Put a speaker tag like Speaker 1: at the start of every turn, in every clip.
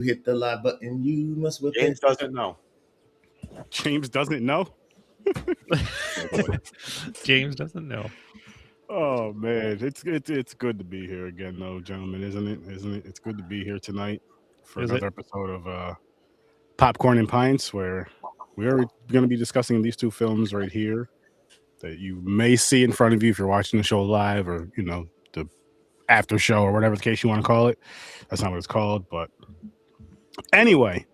Speaker 1: hit the live button. You must whip
Speaker 2: James
Speaker 1: it.
Speaker 2: doesn't know.
Speaker 3: James doesn't know.
Speaker 4: James doesn't know.
Speaker 3: Oh man, it's good to be here again, though, gentlemen, isn't it? Isn't it? It's good to be here tonight for another episode of Popcorn and Pints, where we are going to be discussing these two films right here that you may see in front of you if you're watching the show live, or the after show, or whatever the case you want to call it. That's not what it's called, but anyway.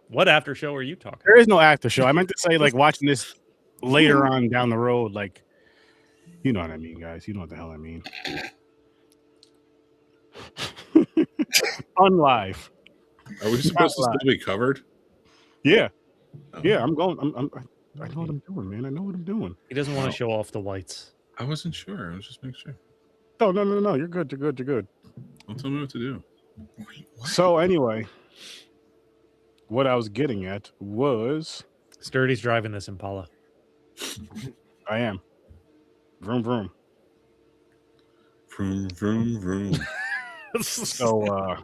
Speaker 4: What after show are you talking?
Speaker 3: There is no after show. I meant to say like watching this later on down the road, like. You know what I mean, guys. You know what the hell I mean. Unlive.
Speaker 5: Are we supposed to still be covered?
Speaker 3: Yeah. Yeah, I'm going. I know what I'm doing, man. I know what I'm doing.
Speaker 4: He doesn't want to show off the whites.
Speaker 5: I wasn't sure. I was just making sure.
Speaker 3: Oh, no. You're good. You're good.
Speaker 5: Don't tell me what to do.
Speaker 1: Wait,
Speaker 3: So anyway, what I was getting at was
Speaker 4: Sturdy's driving this Impala.
Speaker 3: I am. Vroom, vroom.
Speaker 5: Vroom, vroom, vroom.
Speaker 3: So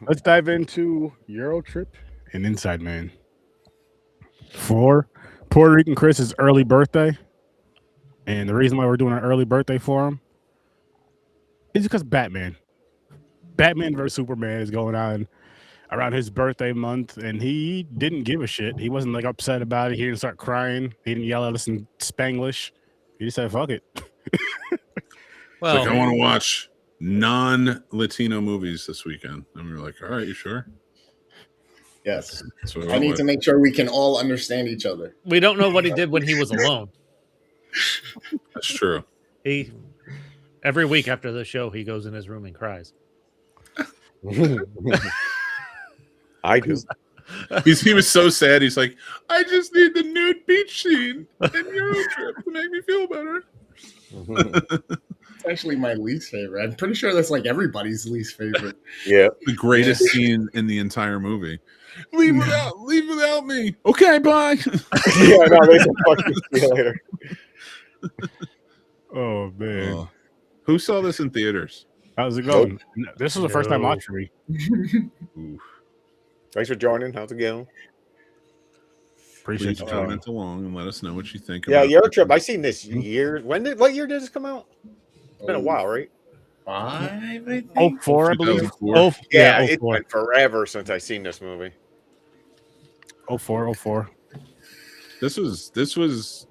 Speaker 3: let's dive into EuroTrip and Inside Man. For Puerto Rican Chris's early birthday, and the reason why we're doing an early birthday for him is because Batman vs. Superman is going on around his birthday month, and he didn't give a shit. He wasn't like upset about it. He didn't start crying. He didn't yell at us in Spanglish. He just said, fuck it.
Speaker 5: Well, I want to watch non-Latino movies this weekend. And we were like, all right, you sure?
Speaker 1: Yes. I need to make sure we can all understand each other.
Speaker 4: We don't know what he did when he was alone.
Speaker 5: That's true.
Speaker 4: Every week after the show, he goes in his room and cries.
Speaker 2: I do.
Speaker 5: He was so sad. He's like, I just need the nude beach scene in EuroTrip to make me feel better.
Speaker 1: It's actually my least favorite. I'm pretty sure that's like everybody's least favorite.
Speaker 2: Yeah.
Speaker 5: The greatest scene in the entire movie. Leave without me. Okay, bye.
Speaker 2: Yeah, no, they can fucking see you later.
Speaker 3: Oh, man.
Speaker 5: Who saw this in theaters?
Speaker 3: How's it going? This was the first time watching me.
Speaker 2: Thanks for joining. How's it going?
Speaker 5: Please comment along and let us know what you think.
Speaker 2: Yeah, EuroTrip. I seen this year. What year did this come out? It's been a while, right?
Speaker 1: 5, I think.
Speaker 3: 04, I believe.
Speaker 5: 2004.
Speaker 2: Yeah, it's been forever since I seen this movie.
Speaker 3: 04.
Speaker 5: This was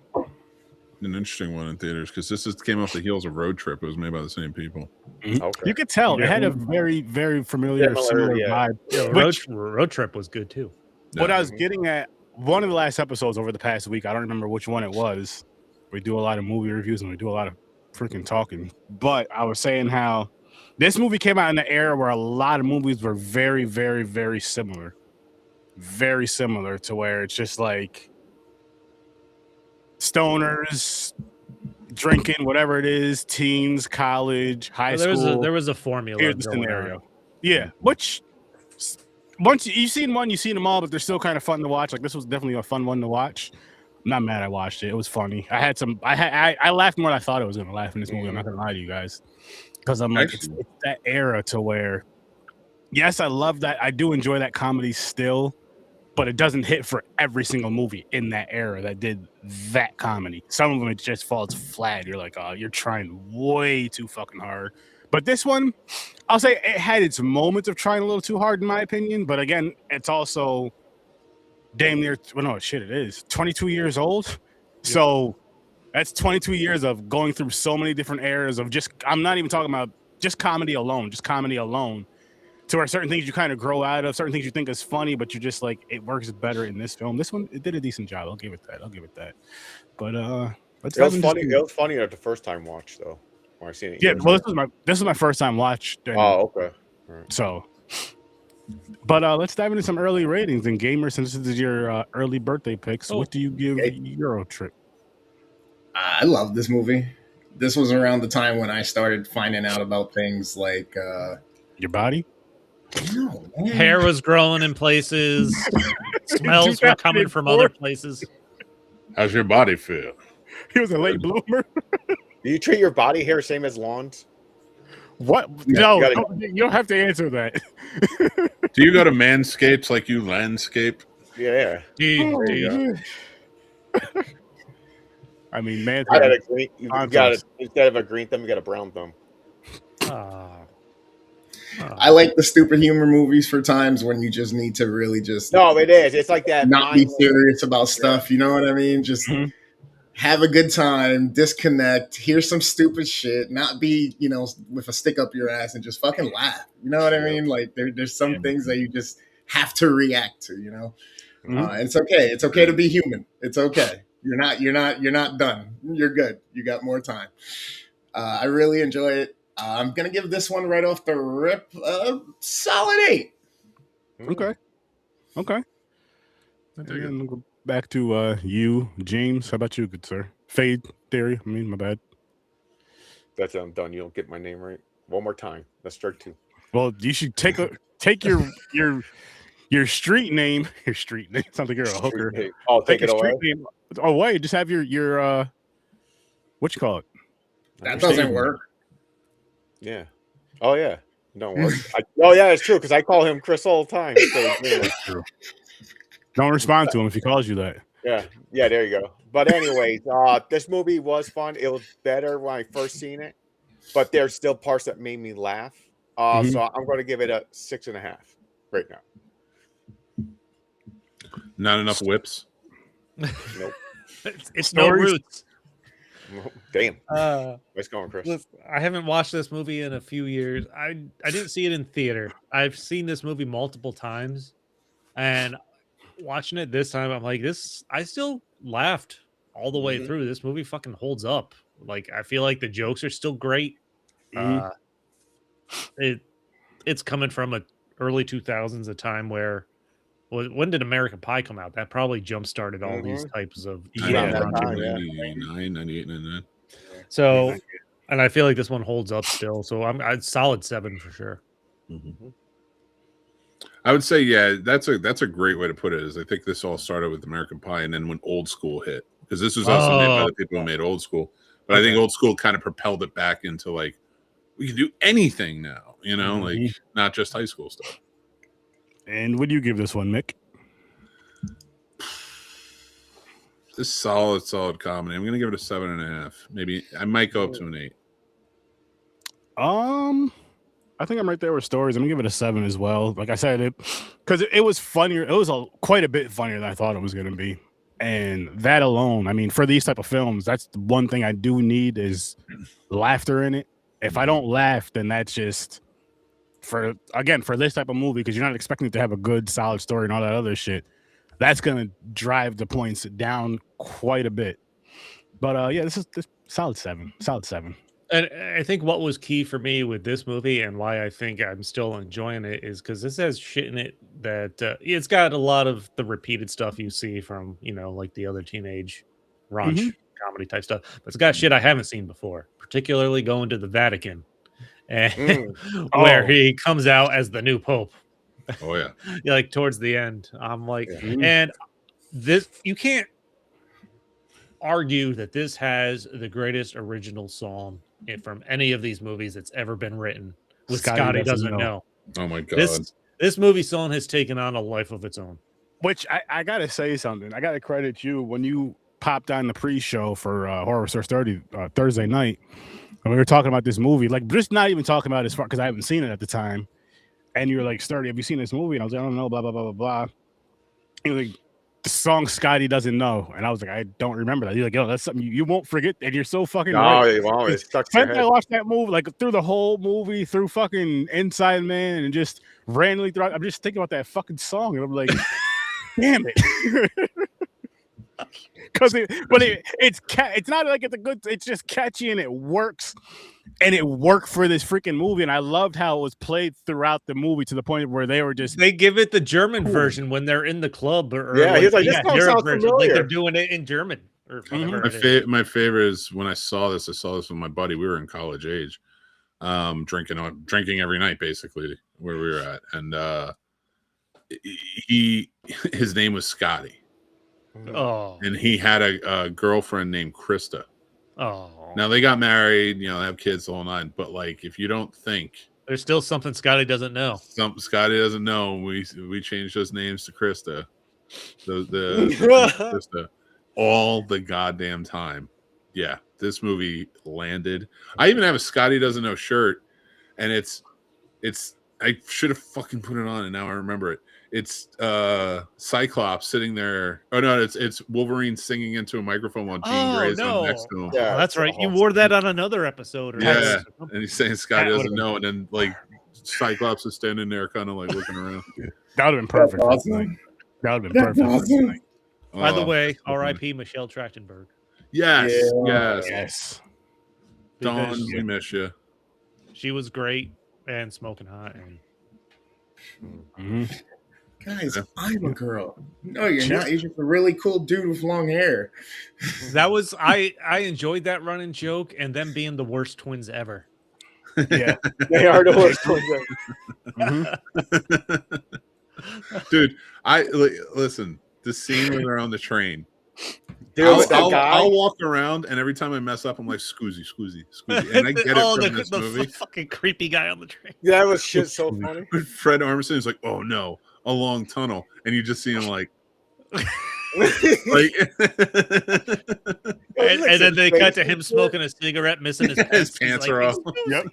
Speaker 5: an interesting one in theaters because this came off the heels of Road Trip. It was made by the same people.
Speaker 2: Okay.
Speaker 3: You could tell it had a very, very familiar, similar vibe.
Speaker 4: Yeah, Road Trip was good too.
Speaker 3: What I was getting at, one of the last episodes over the past week, I don't remember which one it was. We do a lot of movie reviews and we do a lot of freaking talking. But I was saying how this movie came out in an era where a lot of movies were very, very, very similar. Very similar to where it's just like stoners, drinking, whatever it is, teens, college, high school.
Speaker 4: There was a formula.
Speaker 3: Here's the scenario. Yeah, which once you've seen one, you've seen them all, but they're still kind of fun to watch. Like this was definitely a fun one to watch. I'm not mad I watched it. It was funny. I laughed more than I thought I was gonna laugh in this movie. I'm not gonna lie to you guys. Because I'm like, it's that era to where, yes, I love that. I do enjoy that comedy still, but it doesn't hit for every single movie in that era that did that comedy. Some of them, it just falls flat. You're like, oh, you're trying way too fucking hard. But this one, I'll say it had its moments of trying a little too hard, in my opinion. But again, it's also damn near, well, no, shit, it is 22 years old. Yeah. So that's 22 years of going through so many different eras of just, I'm not even talking about just comedy alone, to where certain things you kind of grow out of, certain things you think is funny, but you're just like, it works better in this film. This one, it did a decent job. I'll give it that. But
Speaker 2: it was funny. It was funny at the first time watch though. When I seen it.
Speaker 3: Yeah, well, this was my first time watch.
Speaker 2: Oh, okay.
Speaker 3: Right. So, but let's dive into some early ratings. And Gamer, since this is your early birthday picks, what do you give EuroTrip?
Speaker 1: I love this movie. This was around the time when I started finding out about things like
Speaker 3: your body.
Speaker 1: No,
Speaker 4: hair was growing in places. Smells were coming from other places.
Speaker 5: How's your body feel?
Speaker 3: He was a late bloomer.
Speaker 2: Do you treat your body hair same as lawns?
Speaker 3: What?
Speaker 1: Yeah,
Speaker 3: No,
Speaker 2: you
Speaker 3: you don't have to answer that.
Speaker 5: Do you go to Manscapes like you landscape?
Speaker 2: Yeah.
Speaker 3: Oh,
Speaker 2: There you go.
Speaker 3: man. I mean, man,
Speaker 2: I got a green. You got
Speaker 3: Context.
Speaker 2: instead of a green thumb, you got a brown thumb.
Speaker 1: I like the stupid humor movies for times when you just need to really just
Speaker 2: No, it is. It's like that.
Speaker 1: not be
Speaker 2: mindless-
Speaker 1: serious about stuff. You know what I mean? Just
Speaker 3: Mhm.
Speaker 1: have a good time, disconnect, hear some stupid shit, not be, with a stick up your ass and just fucking laugh. You know what I mean? Like there's some things that you just have to react to,
Speaker 3: Mhm.
Speaker 1: and it's okay. It's okay to be human. It's okay. You're not done. You're good. You got more time. I really enjoy it. I'm gonna give this one right off the rip a solid 8.
Speaker 3: Okay.
Speaker 5: I
Speaker 3: And
Speaker 5: dig it.
Speaker 3: then we'll go back to you, James. How about you, good sir? Fade theory. I mean, my bad.
Speaker 2: That's it. I'm done. You don't get my name right. One more time. That's strike 2.
Speaker 3: Well, you should take your street name. Your street name. Sounds like you're a hooker.
Speaker 2: I'll take it
Speaker 3: your
Speaker 2: away.
Speaker 3: street name away. Just have your what you call it?
Speaker 1: That
Speaker 3: Your
Speaker 1: doesn't
Speaker 3: stage name.
Speaker 1: work.
Speaker 2: Yeah. Oh yeah. Don't work. Oh yeah, it's true because I call him Chris all the time. So,
Speaker 3: Don't respond to him if he calls you that.
Speaker 2: yeah. There you go. But anyways, this movie was fun. It was better when I first seen it, but there's still parts that made me laugh.
Speaker 3: Mhm.
Speaker 2: So I'm going to give it a 6.5 right now.
Speaker 5: Not enough whips.
Speaker 2: Nope.
Speaker 4: It's no
Speaker 3: Stories.
Speaker 4: roots.
Speaker 2: Damn. Nice going, Chris.
Speaker 4: Look, I haven't watched this movie in a few years. I didn't see it in theater. I've seen this movie multiple times, and watching it this time, I'm like, this. I still laughed all the way through. This movie fucking holds up. Like, I feel like the jokes are still great.
Speaker 3: Mhm.
Speaker 4: It's coming from a early 2000s, a time where. When did American Pie come out? That probably jump started all these types of
Speaker 2: Around that time,
Speaker 5: 99, 98, 99.
Speaker 4: So, and I feel like this one holds up still. So I'd solid 7 for sure.
Speaker 5: I would say, yeah, that's a great way to put it. Is I think this all started with American Pie, and then when Old School hit, because this was also made by the people who made Old School. But I think Old School kind of propelled it back into like we can do anything now, like not just high school stuff.
Speaker 3: And what do you give this one, Mick?
Speaker 5: This solid comedy. I'm gonna give it a 7.5. Maybe I might go up to an 8.
Speaker 3: I think I'm right there with Stories. I'm gonna give it a 7 as well. Like I said, because it was funnier. It was quite a bit funnier than I thought it was gonna be. And that alone, I mean, for these type of films, that's the one thing I do need is laughter in it. If I don't laugh, then that's just for this type of movie, because you're not expecting it to have a good, solid story and all that other shit. That's gonna drive the points down quite a bit. But yeah, this is solid 7. Solid 7.
Speaker 4: And I think what was key for me with this movie and why I think I'm still enjoying it is because this has shit in it that it's got a lot of the repeated stuff you see from, like the other teenage raunch comedy type stuff. But it's got shit I haven't seen before, particularly going to the Vatican and where he comes out as the new Pope.
Speaker 5: Oh yeah.
Speaker 4: Like towards the end. I'm like, and this, you can't argue that this has the greatest original song from any of these movies that's ever been written with Scotty doesn't know.
Speaker 5: Oh my god.
Speaker 4: This movie song has taken on a life of its own.
Speaker 3: Which I gotta say something. I gotta credit you when you popped on the pre-show for Horror Source 30 Thursday night, and we were talking about this movie. Like, just not even talking about it as far because I haven't seen it at the time. And you were like, Sturdy, have you seen this movie? And I was like, I don't know, blah blah blah blah blah. And you're like, the song Scotty doesn't know, and I was like, I don't remember that. You're like, yo, that's something you won't forget, and you're so fucking right.
Speaker 2: You won't. It stuck to your head.
Speaker 3: I watched that movie like through the whole movie, through fucking Inside Man, and just randomly throughout. I'm just thinking about that fucking song, and I'm like, damn it. Because it's not like it's a good. It's just catchy and it works, and it worked for this freaking movie. And I loved how it was played throughout the movie to the point where they
Speaker 4: give it the German version when they're in the club, or
Speaker 2: he's like, this song sounds familiar.
Speaker 4: Like they're doing it in German or whatever.
Speaker 5: My favorite is when I saw this with my buddy. We were in college age, drinking every night basically where we were at, and his name was Scotty.
Speaker 4: Oh,
Speaker 5: and he had a girlfriend named Krista.
Speaker 4: Oh,
Speaker 5: Now they got married, they have kids, the whole nine. But like, if you don't think
Speaker 4: there's still something Scotty doesn't know.
Speaker 5: Scotty doesn't know, we changed those names to Krista. The Krista all the goddamn time. Yeah, this movie landed. I even have a Scotty doesn't know shirt, and it's I should have fucking put it on, and now I remember it. It's Cyclops sitting there. Oh no, it's Wolverine singing into a microphone while Jean Grey's on next to him.
Speaker 2: Yeah,
Speaker 4: Oh, that's right. You wore that on another episode. Or
Speaker 5: Yeah,
Speaker 4: something.
Speaker 5: and he's saying Scotty
Speaker 3: That
Speaker 5: doesn't
Speaker 3: would've
Speaker 5: know, and then like Cyclops is standing there, kind of like looking around.
Speaker 3: That would have been perfect.
Speaker 1: That's awesome.
Speaker 3: That would have been
Speaker 1: That's
Speaker 3: perfect.
Speaker 1: awesome.
Speaker 4: By the
Speaker 5: Oh,
Speaker 4: way,
Speaker 5: so funny.
Speaker 4: R.I.P. Michelle Trachtenberg.
Speaker 5: Yes,
Speaker 1: Yeah.
Speaker 5: yes.
Speaker 3: Yes.
Speaker 5: Dawn,
Speaker 4: Because
Speaker 5: we miss you.
Speaker 4: she was great and smoking hot. And
Speaker 1: Guys, I'm a girl. No, you're not. You're just a really cool dude with long hair.
Speaker 4: that was I enjoyed that running joke and them being the worst twins ever.
Speaker 3: Yeah.
Speaker 2: They are the worst ones.
Speaker 5: Dude, listen. The scene when they're on the train.
Speaker 2: Dude,
Speaker 5: I'll
Speaker 2: that guy.
Speaker 5: I'll walk around, and every time I mess up, I'm like, "Scoozy, and I get it from this movie.
Speaker 4: Fucking creepy guy on the train.
Speaker 2: That was shit so funny.
Speaker 5: Fred Armisen is like, "Oh no, a long tunnel," and you just see him like, like,
Speaker 4: And then they cut to him smoking a cigarette, missing his pants.
Speaker 5: his pants are off.
Speaker 3: Yep.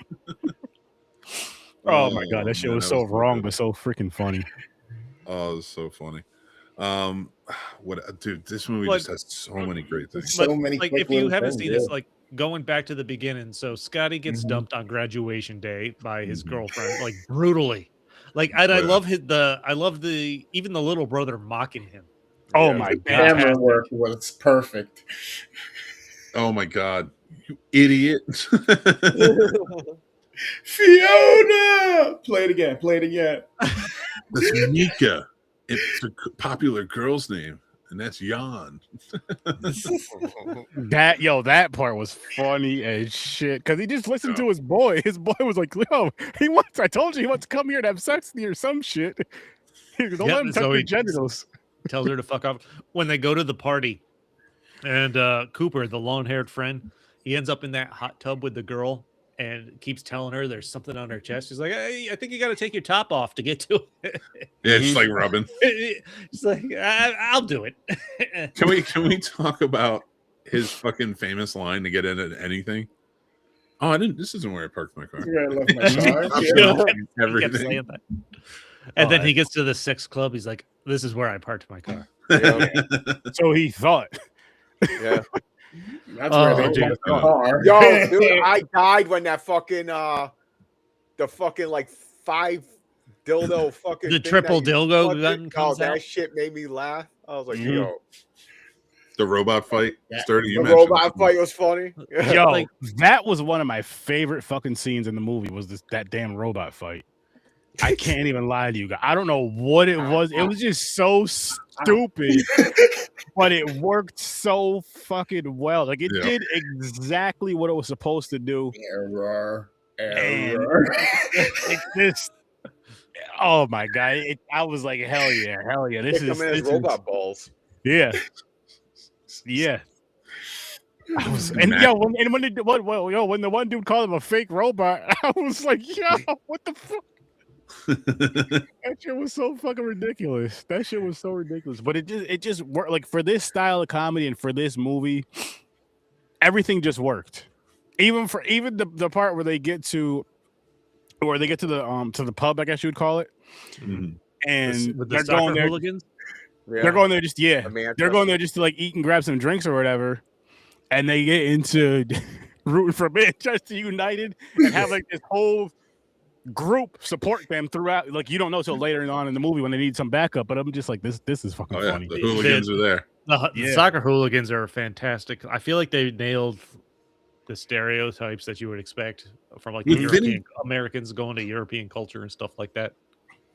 Speaker 3: Oh my god, that shit was so wrong, but so freaking funny.
Speaker 5: Oh, it was so funny. Dude, this movie
Speaker 4: But-
Speaker 5: just has so many great things.
Speaker 1: So
Speaker 4: But,
Speaker 1: many
Speaker 4: like,
Speaker 1: quick
Speaker 4: if you
Speaker 1: little
Speaker 4: haven't
Speaker 1: things,
Speaker 4: seen
Speaker 1: yeah.
Speaker 4: this, like going back to the beginning, so Scotty gets
Speaker 1: Mhm.
Speaker 4: dumped on graduation day by his
Speaker 5: Mhm.
Speaker 4: girlfriend, like brutally. Like, and I
Speaker 5: Yeah.
Speaker 4: love even the little brother mocking him.
Speaker 3: Oh
Speaker 2: Yeah.
Speaker 3: my
Speaker 1: The
Speaker 3: god.
Speaker 1: camera work was perfect.
Speaker 5: Oh my god, you idiot!
Speaker 1: Fiona! Play it again. Play it again.
Speaker 5: That's Mika. It's a popular girl's name, and that's Jan.
Speaker 3: That part was funny as shit. Cause he just listened to his boy. His boy was like, yo, I told you he wants to come here to have sex with you or some shit. Don't let him touch
Speaker 4: so
Speaker 3: your
Speaker 4: he-
Speaker 3: genitals.
Speaker 4: Tells her to fuck off when they go to the party. And Cooper, the long-haired friend, he ends up in that hot tub with the girl and keeps telling her there's something on her chest. She's like, hey, I think you got to take your top off to get to it.
Speaker 5: Yeah, it's like rubbing.
Speaker 4: She's like, I'll do it.
Speaker 5: Can we talk about his fucking famous line to get into anything? Oh, I didn't. This isn't where I parked my car.
Speaker 1: Where I left my car.
Speaker 5: I'm
Speaker 1: Yeah.
Speaker 5: gonna
Speaker 4: He kept
Speaker 5: everything.
Speaker 4: saying that. And then he gets to the sex club. He's like, this is where I parked my car.
Speaker 2: Yeah.
Speaker 3: So he thought.
Speaker 2: Yeah.
Speaker 1: That's where they
Speaker 4: dude.
Speaker 1: left the car.
Speaker 2: Yo, dude, I died when that fucking the fucking like 5 dildo fucking
Speaker 4: The
Speaker 2: thing
Speaker 4: triple
Speaker 2: that you
Speaker 4: dildo
Speaker 2: fucking-
Speaker 4: gun comes
Speaker 2: that
Speaker 4: out.
Speaker 2: shit made me laugh. I was like,
Speaker 3: Mhm.
Speaker 2: yo,
Speaker 5: The robot fight.
Speaker 1: Yeah.
Speaker 5: Sturdy, you
Speaker 2: the
Speaker 5: mentioned
Speaker 2: robot
Speaker 5: it.
Speaker 2: fight was funny.
Speaker 3: Yo,
Speaker 4: Like-
Speaker 3: that was one of my favorite fucking scenes in the movie. Was that damn robot fight? I can't even lie to you guys. I don't know what it was. It was just so stupid, but it worked so fucking well. Like it
Speaker 5: Yeah.
Speaker 3: did exactly what it was supposed to do.
Speaker 1: Error.
Speaker 3: And-
Speaker 1: Error.
Speaker 3: It just, oh my god! I was like, hell yeah. This
Speaker 2: Kick
Speaker 3: is
Speaker 2: him in his
Speaker 3: this is-
Speaker 2: robot balls.
Speaker 3: yeah. I was, and yo, when the one dude called him a fake robot, I was like, yo, what the fuck? That shit was so fucking ridiculous. That shit was so ridiculous. But it just worked. Like for this style of comedy and for this movie, everything just worked. Even the part where they get to the pub, I guess you would call it,
Speaker 5: Mhm.
Speaker 3: and
Speaker 4: With the
Speaker 3: they're
Speaker 4: soccer
Speaker 3: going there.
Speaker 4: hooligans.
Speaker 2: Yeah.
Speaker 3: They're going there just
Speaker 2: Man,
Speaker 3: they're going there just to like eat and grab some drinks or whatever, and they get into rooting for Manchester United and have like this whole group support them throughout. Like you don't know till later on in the movie when they need some backup. But I'm just like this is fucking
Speaker 5: Oh yeah,
Speaker 3: funny.
Speaker 5: the hooligans are there.
Speaker 4: The
Speaker 3: Yeah.
Speaker 4: soccer hooligans are fantastic. I feel like they nailed the stereotypes that you would expect from like the
Speaker 5: With
Speaker 4: European
Speaker 5: Vinny-
Speaker 4: Americans going to European culture and stuff like that.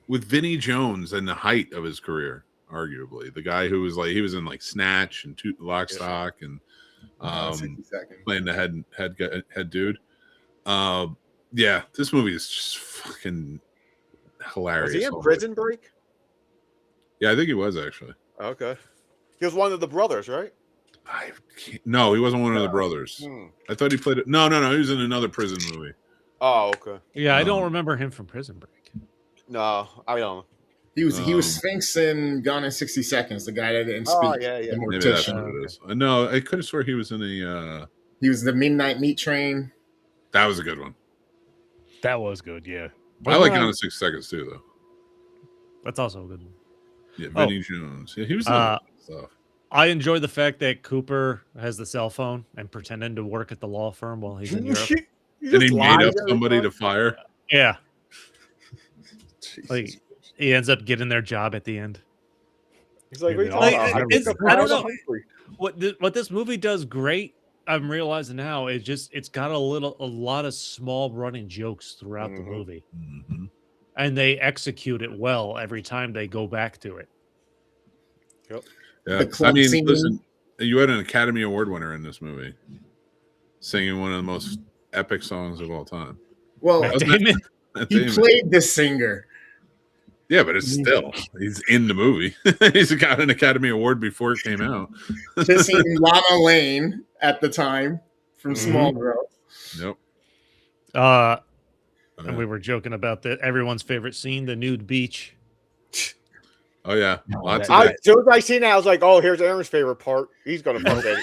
Speaker 5: With Vinnie Jones and the height of his career, arguably the guy who was like he was in like Snatch and Lock, Stock and
Speaker 1: 60 seconds.
Speaker 5: playing the head dude. Yeah, this movie is just fucking hilarious.
Speaker 2: Was he in Prison Break?
Speaker 5: Yeah, I think he was actually.
Speaker 2: Okay. He was one of the brothers, right?
Speaker 5: No, he wasn't one of the brothers. I thought he played it. No, he was in another prison movie.
Speaker 2: Oh, okay.
Speaker 4: Yeah, I don't remember him from Prison Break.
Speaker 2: No, I don't.
Speaker 1: He was Sphinx in Gone in 60 Seconds, the guy that didn't speak.
Speaker 2: Oh, yeah.
Speaker 1: The
Speaker 5: Maybe that's
Speaker 1: mortician.
Speaker 5: what it is. No, I could have sworn he was in the.
Speaker 1: He was the Midnight Meat Train.
Speaker 5: That was a good one.
Speaker 3: That was good, yeah.
Speaker 5: I like Gone in 6 Seconds too, though.
Speaker 4: That's also a good one.
Speaker 5: Yeah, Vinny Jones. Yeah, he was in stuff.
Speaker 4: I enjoy the fact that Cooper has the cell phone and pretending to work at the law firm while he's in Europe.
Speaker 5: And he made up somebody to fire.
Speaker 4: Yeah. Like he ends up getting their job at the end.
Speaker 2: He's like,
Speaker 4: I don't know what this movie does great. I'm realizing now it's got a lot of small running jokes throughout the movie, and they execute it well every time they go back to it.
Speaker 2: Yep.
Speaker 5: Yeah, I mean, listen, you had an Academy Award winner in this movie, singing one of the most epic songs of all time.
Speaker 1: Well, he played the singer.
Speaker 5: Yeah, but it's still he's in the movie. He's got an Academy Award before it came out.
Speaker 1: Kissing Lana Lane at the time from Small Girl.
Speaker 5: Yep.
Speaker 4: And we were joking about everyone's favorite scene, the nude beach.
Speaker 5: Oh yeah, lots
Speaker 2: of as soon as I seen that, I was like, "Oh, here's Aaron's favorite part. He's gonna fuck it."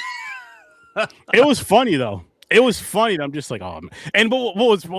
Speaker 3: It was funny though. It was funny. I'm just like, oh, man. And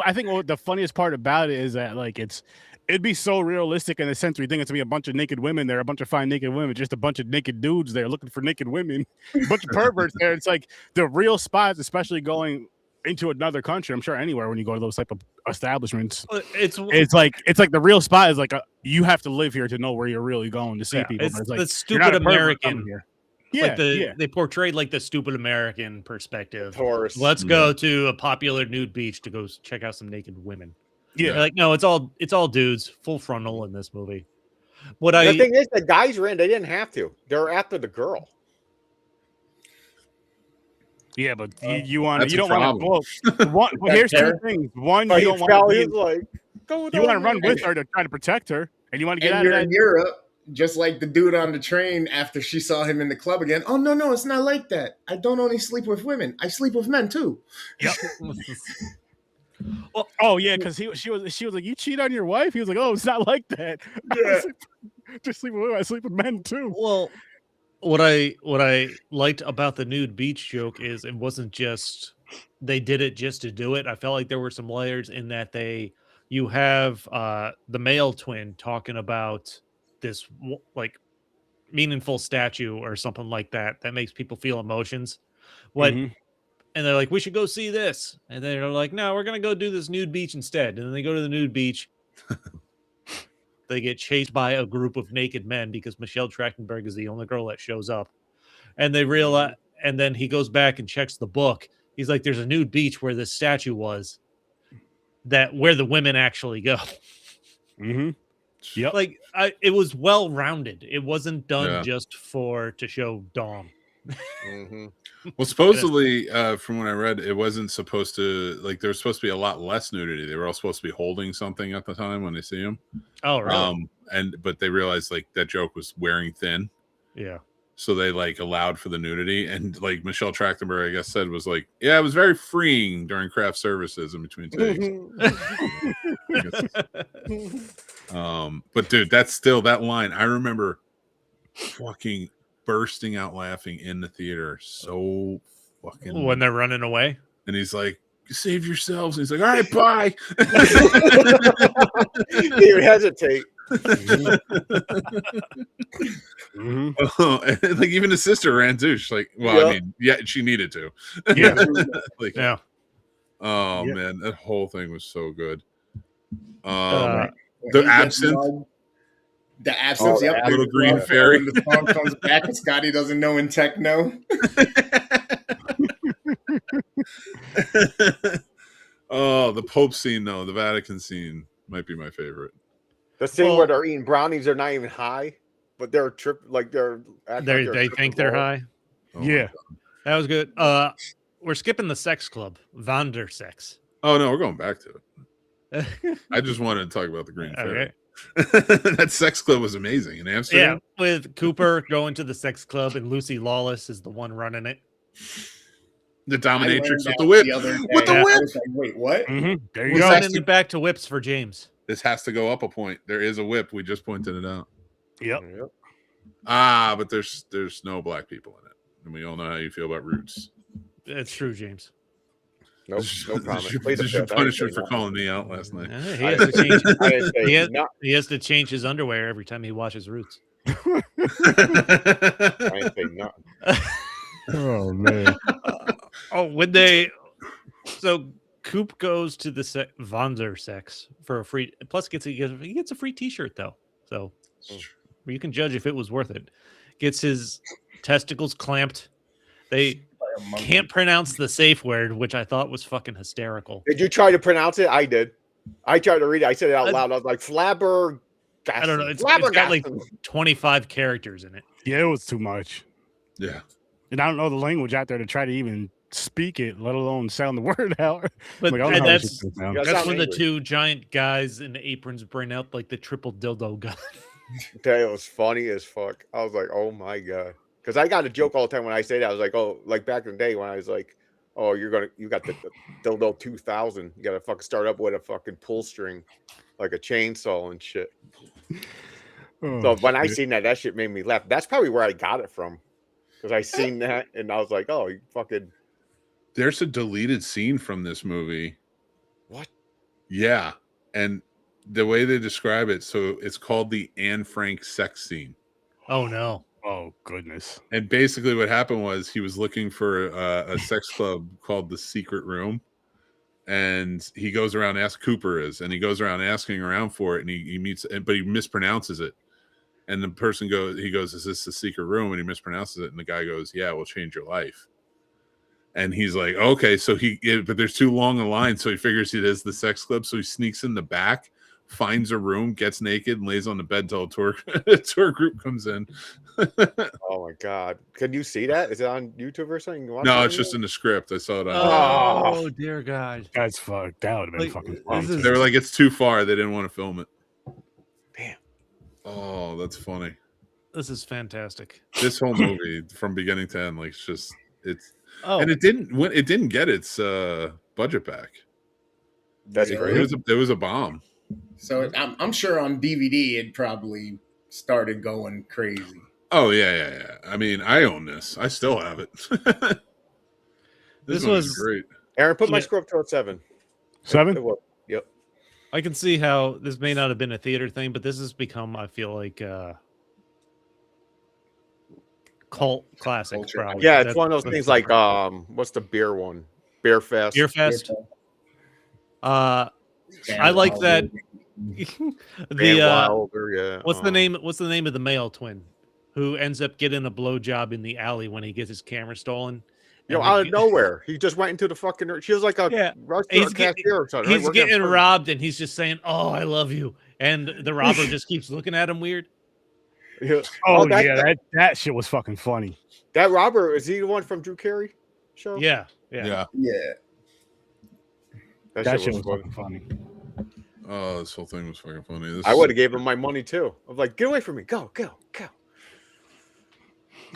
Speaker 3: I think the funniest part about it is that like it'd be so realistic in the sense we think it's gonna be a bunch of naked women there, a bunch of fine naked women, just a bunch of naked dudes there looking for naked women, a bunch of perverts there. It's like the real spots, especially going into another country. I'm sure anywhere when you go to those type of establishments, it's like the real spot is like you have to live here to know where you're really going to see people.
Speaker 4: It's
Speaker 3: like
Speaker 4: the stupid American
Speaker 3: here.
Speaker 4: Yeah, they portrayed like the stupid American perspective.
Speaker 2: Tourist.
Speaker 4: Let's go to a popular nude beach to go check out some naked women.
Speaker 3: Yeah,
Speaker 4: like no, it's all dudes, full frontal in this movie.
Speaker 2: The thing is, the guys were in; they didn't have to. They were after the girl.
Speaker 3: Yeah, but you don't want
Speaker 5: to.
Speaker 3: Well, here's two things. One, you don't want to run with her to try to protect her, and you want to get out of that.
Speaker 1: In Europe, just like the dude on the train after she saw him in the club again. Oh no, it's not like that. I don't only sleep with women; I sleep with men too.
Speaker 3: Yep. Well, oh yeah, because she was like, you cheat on your wife. He was like, oh, it's not like that.
Speaker 1: Yeah.
Speaker 3: Just sleep with women. I sleep with men too.
Speaker 4: Well, what I liked about the nude beach joke is it wasn't just they did it just to do it. I felt like there were some layers in that you have the male twin talking about this like meaningful statue or something like that makes people feel emotions. And they're like, we should go see this. And they're like, no, we're going to go do this nude beach instead. And then they go to the nude beach. They get chased by a group of naked men because Michelle Trachtenberg is the only girl that shows up. And they realize, and then he goes back and checks the book. He's like, there's a nude beach where this statue was where the women actually go.
Speaker 3: Yep.
Speaker 4: Like it was well-rounded. It wasn't done just to show Dom.
Speaker 5: Well, supposedly, from what I read, it wasn't supposed to like there was supposed to be a lot less nudity. They were all supposed to be holding something at the time when they see him.
Speaker 4: Oh, really?
Speaker 5: But they realized like that joke was wearing thin.
Speaker 4: Yeah.
Speaker 5: So they like allowed for the nudity, and like Michelle Trachtenberg, I guess, said was like, yeah, it was very freeing during craft services in between takes. But dude, that's still that line. I remember fucking bursting out laughing in the theater so fucking
Speaker 4: when they're running away,
Speaker 5: and he's like, save yourselves, and he's like, all right, bye.
Speaker 2: He would hesitate.
Speaker 5: Like even his sister ran too. She's like, well, I mean, yeah, she needed to. Like,
Speaker 4: yeah.
Speaker 5: Oh man, that whole thing was so good. The absinthe.
Speaker 1: The absence,
Speaker 5: yep. Little green fairy.
Speaker 1: When the song comes back and Scotty doesn't know in techno.
Speaker 5: Oh, the Pope scene, though. The Vatican scene might be my favorite.
Speaker 2: The scene where they're eating brownies, they're not even high, but they're
Speaker 4: they think they're high.
Speaker 5: Oh,
Speaker 3: yeah.
Speaker 4: That was good. We're skipping the sex club. Vander sex.
Speaker 5: Oh, no, we're going back to it. I just wanted to talk about the green fairy. That sex club was amazing in Amsterdam.
Speaker 4: Yeah, with Cooper going to the sex club and Lucy Lawless is the one running it.
Speaker 5: The
Speaker 1: I
Speaker 5: dominatrix
Speaker 1: learned
Speaker 5: with
Speaker 1: that
Speaker 5: the whip.
Speaker 1: the other day.
Speaker 5: With the
Speaker 1: I
Speaker 5: whip.
Speaker 1: was like, wait, what?
Speaker 3: Mm-hmm. There you
Speaker 4: We're
Speaker 3: go.
Speaker 4: sending it back to whips for James.
Speaker 5: This has to go up a point. There is a whip. We just pointed it out.
Speaker 3: Yep.
Speaker 5: But there's no black people in it, and we all know how you feel about Roots.
Speaker 4: That's true, James.
Speaker 2: Nope, no comment.
Speaker 5: This is
Speaker 2: Plead the
Speaker 5: your
Speaker 2: fifth. I didn't
Speaker 5: punishment
Speaker 2: say
Speaker 5: for
Speaker 2: nothing.
Speaker 5: calling me out last night.
Speaker 4: He has to change.
Speaker 2: I didn't say nothing.
Speaker 4: He has to change his underwear every time he washes Roots.
Speaker 2: I didn't say nothing.
Speaker 3: Oh man.
Speaker 4: So Coop goes to the Vondersex for a free. Plus, he gets a free T-shirt though. So you can judge if it was worth it. Gets his testicles clamped. They can't pronounce the safe word, which I thought was fucking hysterical.
Speaker 2: Did you try to pronounce it? I did. I tried to read it. I said it out loud. I was like, flabber.
Speaker 4: I don't know. It's got like 25 characters in it.
Speaker 3: Yeah, it was too much.
Speaker 5: Yeah.
Speaker 3: And I don't know the language out there to try to even speak it, let alone sound the word out.
Speaker 4: But
Speaker 3: Like, I don't know how
Speaker 4: that's
Speaker 3: this is gonna sound.
Speaker 2: Yeah.
Speaker 4: that's
Speaker 2: sound
Speaker 4: when the
Speaker 2: angry.
Speaker 4: two giant guys in the aprons bring out like the triple dildo gun.
Speaker 2: It was funny as fuck. I was like, oh my God. Because I got a joke all the time when I say that. I was like, oh, like back in the day when I was like, oh, you got the dildo 2000. You got to fucking start up with a fucking pull string, like a chainsaw and shit.
Speaker 3: Oh,
Speaker 2: So when I
Speaker 3: shit.
Speaker 2: seen that shit made me laugh. That's probably where I got it from. Because I seen that and I was like, oh, you fucking.
Speaker 5: There's a deleted scene from this movie.
Speaker 2: What?
Speaker 5: Yeah. And the way they describe it, so it's called the Anne Frank sex scene.
Speaker 4: Oh no.
Speaker 3: Oh goodness.
Speaker 5: And basically what happened was he was looking for a sex club called the Secret Room. And he goes around, Cooper and he goes around asking around for it, and he meets, but he mispronounces it. And the person goes, is this the secret room? And he mispronounces it. And the guy goes, yeah, we'll change your life. And he's like, okay. So but there's too long a line. So he figures it is the sex club. So he sneaks in the back, finds a room, gets naked, and lays on the bed till a tour group comes in.
Speaker 2: Oh my God. Can you see that? Is it on YouTube or something? You can watch
Speaker 5: No,
Speaker 2: it?
Speaker 5: it's just in the script. I saw it on.
Speaker 4: Oh dear God.
Speaker 3: That's fucked. That would have been
Speaker 4: Like,
Speaker 3: fucking
Speaker 4: this
Speaker 3: fun.
Speaker 4: is-
Speaker 5: They were like, it's too far. They didn't want to film it.
Speaker 2: Damn.
Speaker 5: Oh, that's funny.
Speaker 4: This is fantastic.
Speaker 5: This whole movie from beginning to end, like it's
Speaker 4: Oh,
Speaker 5: and it didn't get its budget back.
Speaker 2: That's
Speaker 1: Yeah.
Speaker 2: great.
Speaker 5: It was a bomb.
Speaker 1: So I'm sure on DVD it probably started going crazy.
Speaker 5: Oh yeah. I mean, I own this. I still have it.
Speaker 4: This
Speaker 5: movie's
Speaker 4: was-
Speaker 5: great.
Speaker 2: Aaron, put my
Speaker 4: Yeah.
Speaker 2: score up to 7.
Speaker 3: 7?
Speaker 2: It was. Yep.
Speaker 4: I can see how this may not have been a theater thing, but this has become, I feel like, cult classic.
Speaker 1: Culture.
Speaker 4: Probably.
Speaker 2: Yeah, it's
Speaker 4: That's-
Speaker 2: one of those
Speaker 4: that's
Speaker 2: things
Speaker 4: the
Speaker 2: like
Speaker 4: right word.
Speaker 2: what's the beer one? Beer Fest.
Speaker 4: Beer Fest. I like that.
Speaker 2: Van
Speaker 4: the
Speaker 2: Wilder, yeah.
Speaker 4: what's the name? What's the name of the male twin who ends up getting a blowjob in the alley when he gets his camera stolen?
Speaker 2: You know,
Speaker 4: And
Speaker 2: out
Speaker 4: he-
Speaker 2: of nowhere, he just went into the fucking. She was like a
Speaker 4: Yeah.
Speaker 2: restaurant
Speaker 4: He's getting-
Speaker 2: cashier or something. right?
Speaker 4: He's
Speaker 2: Working at
Speaker 4: getting
Speaker 2: Burger-
Speaker 4: robbed, and he's just saying, "Oh, I love you," and the robber just keeps looking at him weird.
Speaker 2: Yeah.
Speaker 3: Oh,
Speaker 2: that,
Speaker 3: yeah, that shit was fucking funny.
Speaker 2: that robber, is he the one from Drew Carey show?
Speaker 4: Yeah.
Speaker 1: Yeah.
Speaker 3: That shit was
Speaker 2: funny.
Speaker 3: fucking funny.
Speaker 5: Oh, this whole thing was fucking funny.
Speaker 2: I would have gave him my money too. I was like, get away from me. Go.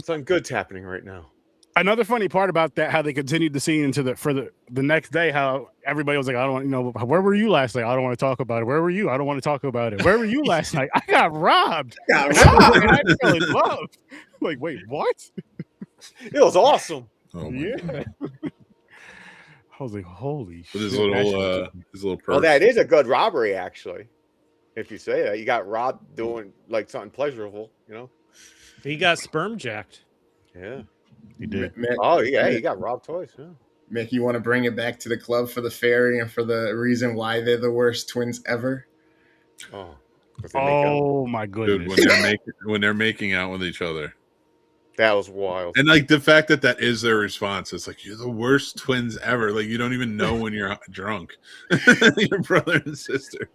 Speaker 2: Something good's happening right now.
Speaker 3: Another funny part about that, how they continued the scene into the next day, how everybody was like, I don't want, where were you last night? I don't want to talk about it. Where were you? I don't want to talk about it. Where were you last night? I got robbed.
Speaker 1: Got
Speaker 3: And
Speaker 1: robbed.
Speaker 3: I fell in love. Like, wait, what?
Speaker 2: It was awesome.
Speaker 5: Oh my
Speaker 3: Yeah.
Speaker 5: God.
Speaker 3: I was like, holy shit.
Speaker 5: With his
Speaker 3: that shit was
Speaker 5: little purse.
Speaker 2: Well, that is a good robbery, actually. If you say that, you got robbed doing like something pleasurable, you know?
Speaker 4: He got sperm jacked.
Speaker 2: Yeah.
Speaker 3: he did.
Speaker 1: Mick,
Speaker 2: Oh yeah, he got robbed twice. Yeah.
Speaker 1: Mick, you want to bring it back to the club for the fairy and for the reason why they're the worst twins ever?
Speaker 2: Oh. 'Cause they make out.
Speaker 3: Oh my
Speaker 5: Dude,
Speaker 3: goodness.
Speaker 5: when they're making out with each other.
Speaker 2: That was wild.
Speaker 5: And like the fact that is their response, it's like you're the worst twins ever. Like you don't even know when you're drunk. Your brother and sister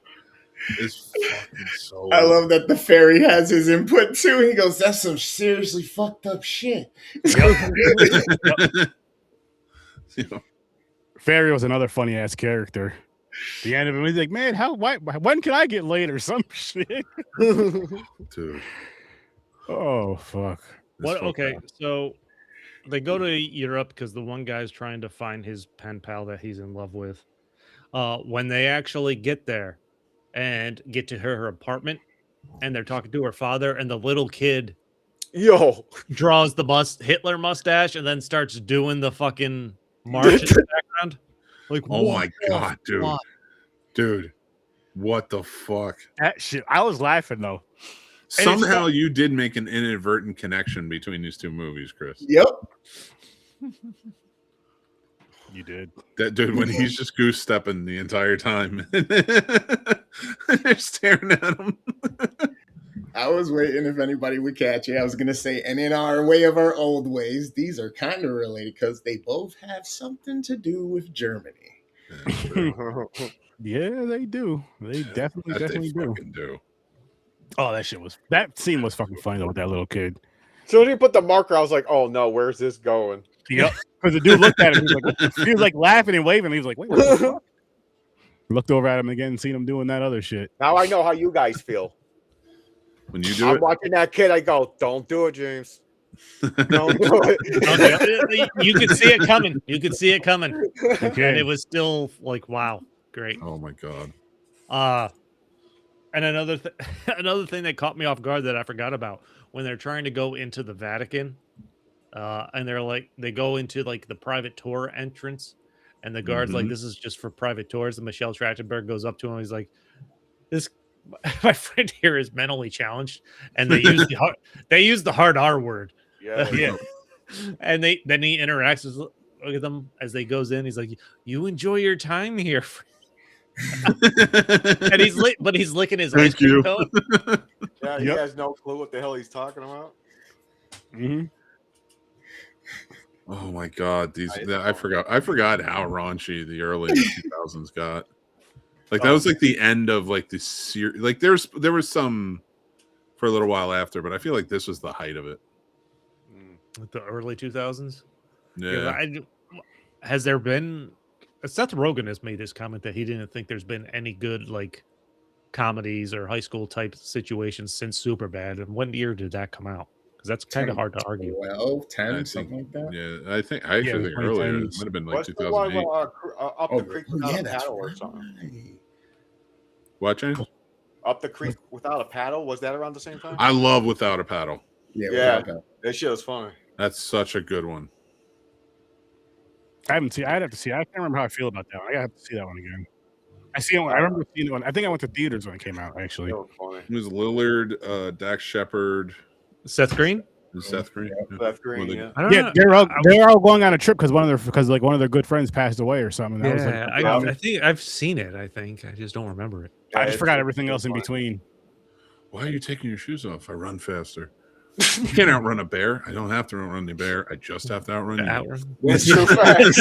Speaker 5: is fucking so.
Speaker 1: I love that the fairy has his input too. He goes, "That's some seriously fucked up shit."
Speaker 5: You know,
Speaker 3: Fairy was another funny ass character. The end of it, he's like, man, when can I get laid or some shit?
Speaker 5: Dude.
Speaker 3: Oh fuck.
Speaker 4: What? Okay, so they go to Europe because the one guy's trying to find his pen pal that he's in love with. When they actually get there and get to her apartment, and they're talking to her father, and the little kid
Speaker 2: Yo,
Speaker 4: draws the Hitler mustache and then starts doing the fucking march in the background. Like,
Speaker 5: Oh my god, dude.
Speaker 4: fuck?
Speaker 5: Dude, what the fuck?
Speaker 3: That shit. I was laughing though.
Speaker 5: Somehow you did make an inadvertent connection between these two movies, Chris.
Speaker 1: Yep.
Speaker 3: You did.
Speaker 5: That dude, when he's just goose stepping the entire time, they're staring at him.
Speaker 1: I was waiting if anybody would catch it. I was gonna say, and in our way of our old ways, these are kind of related because they both have something to do with Germany.
Speaker 3: Yeah, they do. They definitely
Speaker 5: do.
Speaker 3: Oh, that scene was fucking funny though with that little kid.
Speaker 2: so when he put the marker, I was like, "Oh no, where's this going?"
Speaker 3: Yep. Because the dude looked at him, he was like laughing and waving. He was like, "Wait, what the fuck?" Looked over at him again and seen him doing that other shit.
Speaker 2: Now I know how you guys feel.
Speaker 5: When you do
Speaker 2: I'm
Speaker 5: it,
Speaker 2: watching that kid. I go, "Don't do it, James. Don't do it."
Speaker 4: You could see it coming. You could see it coming.
Speaker 3: Okay.
Speaker 4: And it was still like, wow, great.
Speaker 5: oh my god.
Speaker 4: And another thing that caught me off guard that I forgot about when they're trying to go into the Vatican, and they go into like the private tour entrance, and the guard's like, "This is just for private tours." And Michelle Trachtenberg goes up to him. He's like, "This, my friend here is mentally challenged," and they use the hard R word.
Speaker 2: Yeah.
Speaker 4: And then he interacts with them as they goes in. He's like, "You enjoy your time here." And he's licking his ice cream cone.
Speaker 2: Yeah, he has no clue what the hell he's talking about.
Speaker 3: Mm-hmm.
Speaker 5: Oh my god, I forgot how raunchy the early 2000s got. Like that was like the end of like the series. Like there was some for a little while after, but I feel like this was the height of it.
Speaker 4: The early 2000s.
Speaker 5: Yeah.
Speaker 4: Has there been? Seth Rogen has made this comment that he didn't think there's been any good like comedies or high school type situations since Superbad. And when year did that come out? Because that's kind of hard to argue.
Speaker 1: 12, 10, something like that.
Speaker 5: Yeah, I actually think earlier. It might have been like 2008.
Speaker 2: Up the creek without a paddle or something.
Speaker 1: Right.
Speaker 5: What, James?
Speaker 2: Up the creek without a paddle, was that around the same time?
Speaker 5: I love Without a Paddle.
Speaker 2: Yeah, that shit was funny.
Speaker 5: That's such a good one.
Speaker 3: I haven't seen. I'd have to see. I can't remember how I feel about that one. I have to see that one again. I remember seeing one. I think I went to theaters when it came out. Actually,
Speaker 2: That was funny.
Speaker 5: It was Lillard, Dax Shepard,
Speaker 4: Seth Green.
Speaker 5: Seth Green.
Speaker 2: Seth Green, yeah.
Speaker 4: I don't know.
Speaker 3: they're all going on a trip because one of their good friends passed away or something. That was
Speaker 4: I think I've seen it. I think I just don't remember it.
Speaker 3: I just forgot everything else in between.
Speaker 5: Why are you taking your shoes off? I run faster. You can't outrun a bear. I don't have to outrun the bear. I just have to outrun you.
Speaker 2: That's so fast.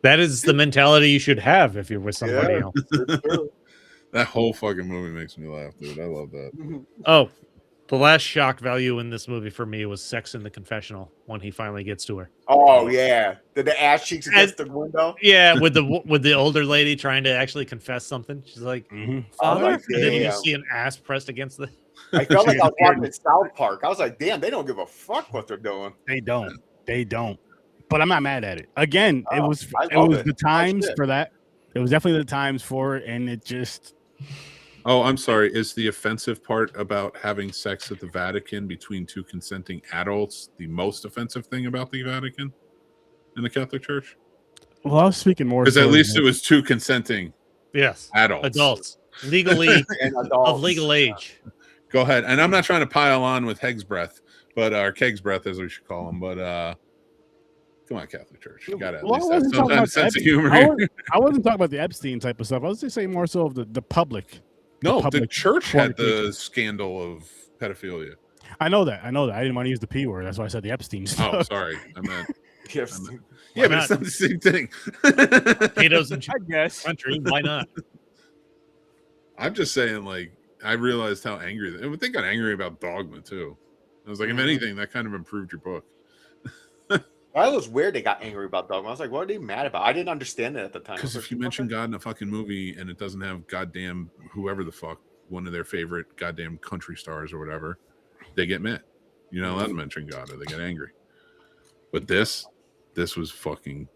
Speaker 4: That is the mentality you should have if you're with somebody else.
Speaker 5: That whole fucking movie makes me laugh, dude. I love that.
Speaker 4: Oh, the last shock value in this movie for me was sex in the confessional when he finally gets to her.
Speaker 2: Oh yeah, the ass cheeks against the window.
Speaker 4: Yeah, with the older lady trying to actually confess something. She's like, "Father," and then you see an ass pressed against the.
Speaker 2: I felt like I was watching South Park. I was like, damn, they don't give a fuck what they're doing.
Speaker 3: They don't. But I'm not mad at it. Again, it was the times for that. It was definitely the times for it, and it just.
Speaker 5: Oh, I'm sorry. Is the offensive part about having sex at the Vatican between two consenting adults the most offensive thing about the Vatican in the Catholic Church?
Speaker 3: Well, I was speaking more
Speaker 5: because at least it was two consenting adults
Speaker 4: legally of legal age.
Speaker 5: Go ahead. And I'm not trying to pile on with Heg's breath, but our Keg's breath, as we should call him. But come on, Catholic Church. You got to at least have some kind of sense of humor.
Speaker 3: I wasn't talking about the Epstein type of stuff. I was just saying more so of the public.
Speaker 5: The church had the scandal of pedophilia.
Speaker 3: I know that. I didn't want to use the P word. That's why I said the Epstein stuff.
Speaker 5: Oh, sorry. I meant.
Speaker 2: Yeah,
Speaker 5: but it's not the same thing.
Speaker 4: Potatoes and country. Why not?
Speaker 5: I'm just saying, like, I realized how angry they got angry about Dogma too. I was like, if anything, that kind of improved your book.
Speaker 2: That was weird. They got angry about Dogma. I was like, what are they mad about? I didn't understand it at the time.
Speaker 5: Because if you mention God in a fucking movie and it doesn't have goddamn whoever the fuck, one of their favorite goddamn country stars or whatever, they get mad. You're not allowed to mention God or they get angry. But this was fucking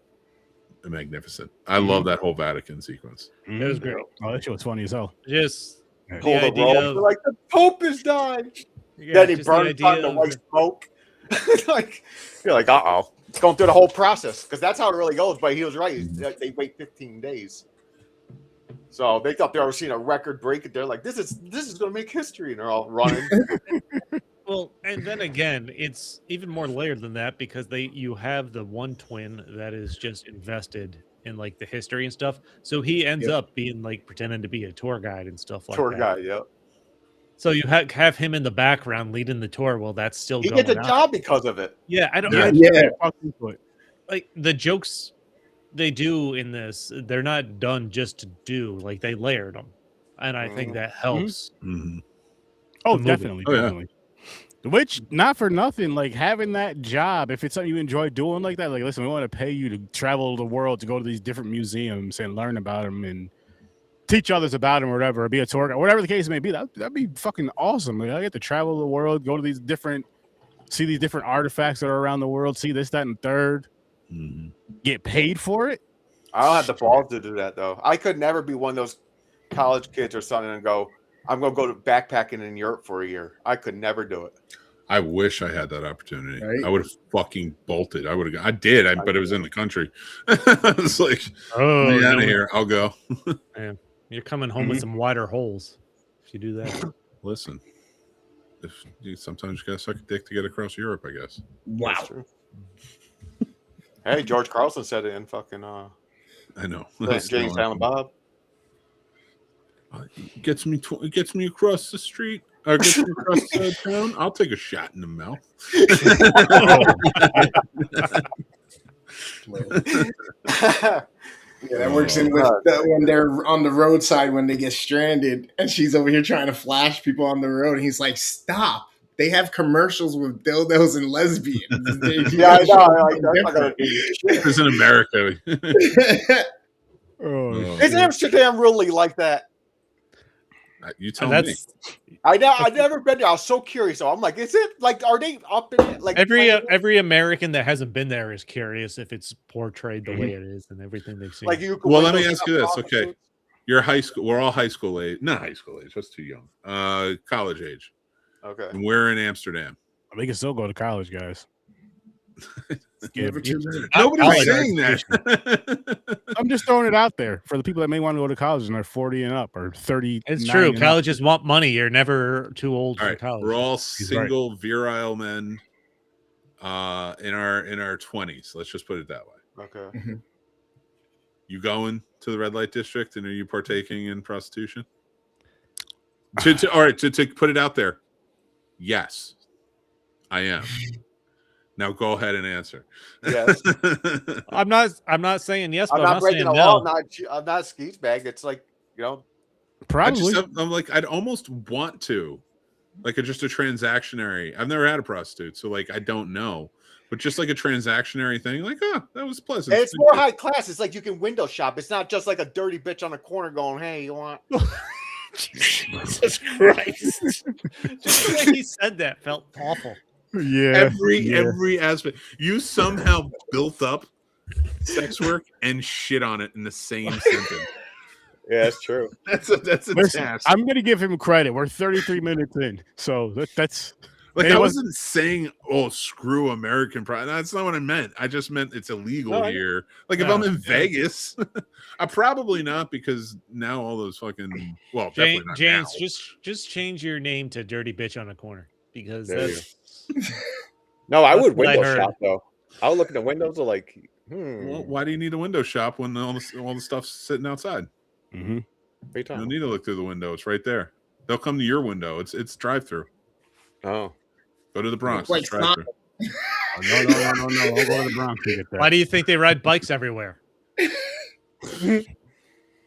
Speaker 5: magnificent. I love that whole Vatican sequence.
Speaker 3: It was great. Oh, that shit was funny as hell.
Speaker 4: Just
Speaker 2: Pull the
Speaker 4: idea
Speaker 2: rope.
Speaker 4: of-
Speaker 2: Like, the Pope is dying.
Speaker 4: yeah,
Speaker 2: Then he
Speaker 4: just
Speaker 2: burns on the
Speaker 4: of-
Speaker 2: white smoke. Like, you're like, uh-oh. It's going through the whole process. Because that's how it really goes. But he was right. They wait 15 days. So they thought they were seeing a record break. They're like, this is going to make history. And they're all running.
Speaker 4: Well, and then again, it's even more layered than that because you have the one twin that is just invested in like the history and stuff. So he ends up being like pretending to be a tour guide and stuff like
Speaker 2: Tour
Speaker 4: that.
Speaker 2: guide, yeah.
Speaker 4: So you have him in the background leading the tour. Well, that's still
Speaker 2: He
Speaker 4: going
Speaker 2: gets a
Speaker 4: on.
Speaker 2: job because of it.
Speaker 4: Yeah, I don't.
Speaker 1: Yeah.
Speaker 4: Like the jokes they do in this, they're not done just to do. Like they layered them, and I think that helps.
Speaker 5: Mm-hmm.
Speaker 3: Oh,
Speaker 4: the movie.
Speaker 3: definitely.
Speaker 5: Oh, yeah.
Speaker 3: Definitely. Which, not for nothing, like having that job, if it's something you enjoy doing like that, like, listen, we want to pay you to travel the world to go to these different museums and learn about them and teach others about them or whatever, or be a tour guide, whatever the case may be. That'd be fucking awesome. Like, I get to travel the world, go to these different, see these different artifacts that are around the world, see this, that, and third, get paid for it.
Speaker 2: I don't have the balls to do that, though. I could never be one of those college kids or something and go, I'm going to go to backpacking in Europe for a year. I could never do it.
Speaker 5: I wish I had that opportunity.
Speaker 1: Right?
Speaker 5: I would have fucking bolted. I did, but it was in the country. I was like,
Speaker 4: Oh,
Speaker 5: get out of here. I'll go.
Speaker 4: Man, you're coming home with some wider holes if you do that.
Speaker 5: Listen, sometimes you got to suck a dick to get across Europe, I guess.
Speaker 1: Wow.
Speaker 2: That's true. Hey, George Carlson said it in fucking
Speaker 5: I know.
Speaker 2: James Silent Bob.
Speaker 5: It gets me across the street. Or gets me across the town. I'll take a shot in the mouth.
Speaker 1: Yeah, that works in with when they're on the roadside when they get stranded, and she's over here trying to flash people on the road, and he's like, "Stop! They have commercials with dildos and lesbians."
Speaker 2: Yeah, I know. Like, that's not gonna do shit.
Speaker 5: It's in America.
Speaker 2: Is Amsterdam really like that?
Speaker 5: You tell me.
Speaker 2: I've never been there. I was so curious. So I'm like, is it like, are they up in it? Like
Speaker 4: Every American that hasn't been there is curious if it's portrayed the way it is and everything they've seen.
Speaker 2: like you?
Speaker 5: Well, let me ask you this. Okay, you're high school. We're all high school age. Not high school age. That's too young. College age.
Speaker 2: Okay.
Speaker 5: And we're in Amsterdam.
Speaker 3: We can still go to college, guys.
Speaker 5: Nobody's saying that.
Speaker 3: I'm just throwing it out there for the people that may want to go to college and are 40 and up or 30.
Speaker 4: It's true. Colleges want money. You're never too old
Speaker 5: All
Speaker 4: for
Speaker 5: right,
Speaker 4: college.
Speaker 5: we're all single, virile men in our 20s. Let's just put it that way.
Speaker 2: Okay.
Speaker 5: You going to the red light district and are you partaking in prostitution? All right, to put it out there, yes, I am. Now go ahead and answer.
Speaker 2: Yes.
Speaker 4: I'm not saying yes, but
Speaker 2: I'm not breaking
Speaker 4: saying
Speaker 2: the law.
Speaker 4: no.
Speaker 2: I'm not skeet bag. It's like, you know.
Speaker 3: Probably.
Speaker 5: I'm like, I'd almost want to, like, just a transactionary. I've never had a prostitute, so like, I don't know. But just like a transactionary thing, like, oh, that was pleasant.
Speaker 2: And it's more high class. It's like you can window shop. It's not just like a dirty bitch on the corner going, "Hey, you want?"
Speaker 4: Jesus Christ! Just the way he said that felt awful.
Speaker 3: Yeah.
Speaker 5: Every aspect. You somehow built up sex work and shit on it in the same sentence.
Speaker 2: Yeah, that's true.
Speaker 5: That's a
Speaker 3: Listen,
Speaker 5: task.
Speaker 3: I'm gonna give him credit. We're 33 minutes in, so that's
Speaker 5: Like,
Speaker 3: it
Speaker 5: I
Speaker 3: was-
Speaker 5: wasn't saying, "Oh, screw American pride." That's not what I meant. I just meant it's illegal here. Like, if I'm in Vegas, I'm probably not, because now all those fucking definitely not
Speaker 4: James,
Speaker 5: now.
Speaker 4: just change your name to Dirty Bitch on a Corner because
Speaker 2: There you
Speaker 4: that's
Speaker 2: No, I
Speaker 4: That's
Speaker 2: would
Speaker 4: what I
Speaker 2: window
Speaker 4: heard.
Speaker 2: shop though. I would look at the windows and like,
Speaker 5: Well, why do you need a window shop when all the stuff's sitting outside?
Speaker 3: Mhm.
Speaker 2: What are you
Speaker 5: You don't need to look through the window. It's right there. They'll come to your window. It's drive through.
Speaker 2: Oh,
Speaker 5: Go to the Bronx.
Speaker 1: Like
Speaker 5: It's drive through.
Speaker 3: No. I'll go to the Bronx to get that.
Speaker 4: why do you think they ride bikes everywhere?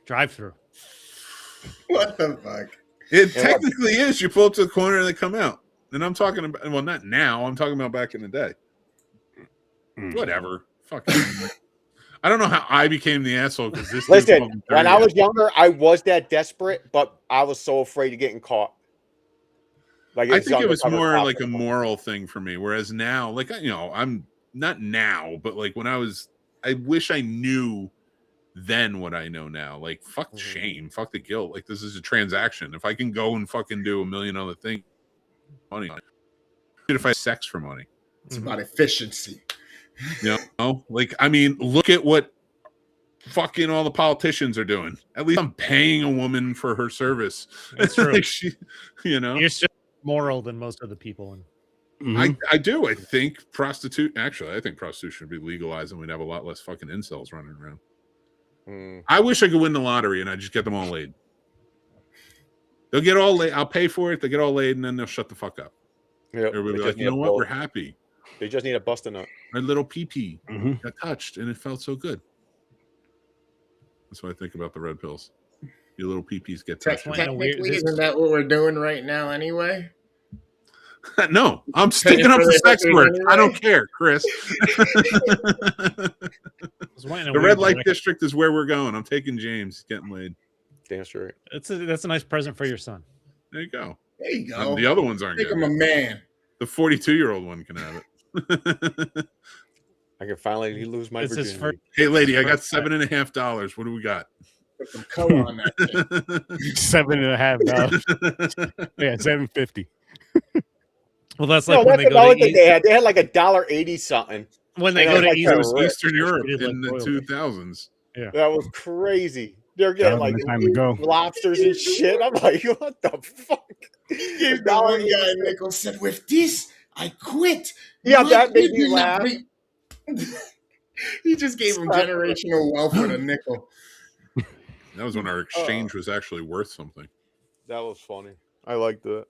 Speaker 4: Drive through.
Speaker 1: What the fuck?
Speaker 5: It technically is. You pull up to the corner and they come out. And I'm talking about, well, not now. I'm talking about back in the day. Whatever. Fuck. I don't know how I became the asshole because this.
Speaker 2: Listen, when I was younger, I was that desperate, but I was so afraid of getting caught. Like
Speaker 5: I think it was more like a moral thing for me. Whereas now, like, you know, I'm not now, but like when I wish I knew then what I know now. Like, fuck the shame, fuck the guilt. Like, this is a transaction. If I can go and fucking do a million other things, money. If I have sex for money,
Speaker 1: it's about efficiency.
Speaker 5: You know, like, I mean, look at what fucking all the politicians are doing. At least I'm paying a woman for her service.
Speaker 4: That's true.
Speaker 5: Like you know,
Speaker 4: you're still moral than most of the people.
Speaker 5: I do. I think I think prostitution should be legalized and we'd have a lot less fucking incels running around. I wish I could win the lottery and I just get them all laid. They'll get all laid. I'll pay for it. They get all laid and then they'll shut the fuck up.
Speaker 2: Yep.
Speaker 5: Everybody be like, you know what? We're happy.
Speaker 2: They just need a bust a nut.
Speaker 5: My little pee-pee got touched and it felt so good. That's what I think about the red pills. Your little pee-pees get touched.
Speaker 1: Technically, isn't that what we're doing right now anyway?
Speaker 5: No, I'm sticking up for sex work. Anyway? I don't care, Chris. The red light district is where we're going. I'm taking James. Getting laid.
Speaker 2: Damn straight.
Speaker 4: That's a nice present for your son.
Speaker 5: There you go.
Speaker 1: There you go.
Speaker 5: The other ones aren't
Speaker 1: Make
Speaker 5: good.
Speaker 1: him a man.
Speaker 5: The 42-year-old one can have it.
Speaker 2: I can finally lose my virginity.
Speaker 5: Hey, lady, I got $7.50. What do we got?
Speaker 1: Put some color on that shit.
Speaker 3: $7.50. Yeah, $7.50.
Speaker 4: Well, that's like when they go to eat.
Speaker 2: They had like $1.80 something
Speaker 4: when they go to
Speaker 5: Eastern Europe in the 2000s.
Speaker 3: Yeah,
Speaker 2: that was crazy. They're getting like lobsters and shit. I'm like, what the fuck?
Speaker 1: The one guy nickel said, "With this, I quit."
Speaker 2: Yeah, that made me laugh.
Speaker 1: He just gave him generational wealth with a nickel.
Speaker 5: That was when our exchange was actually worth something.
Speaker 2: That was funny. I liked that.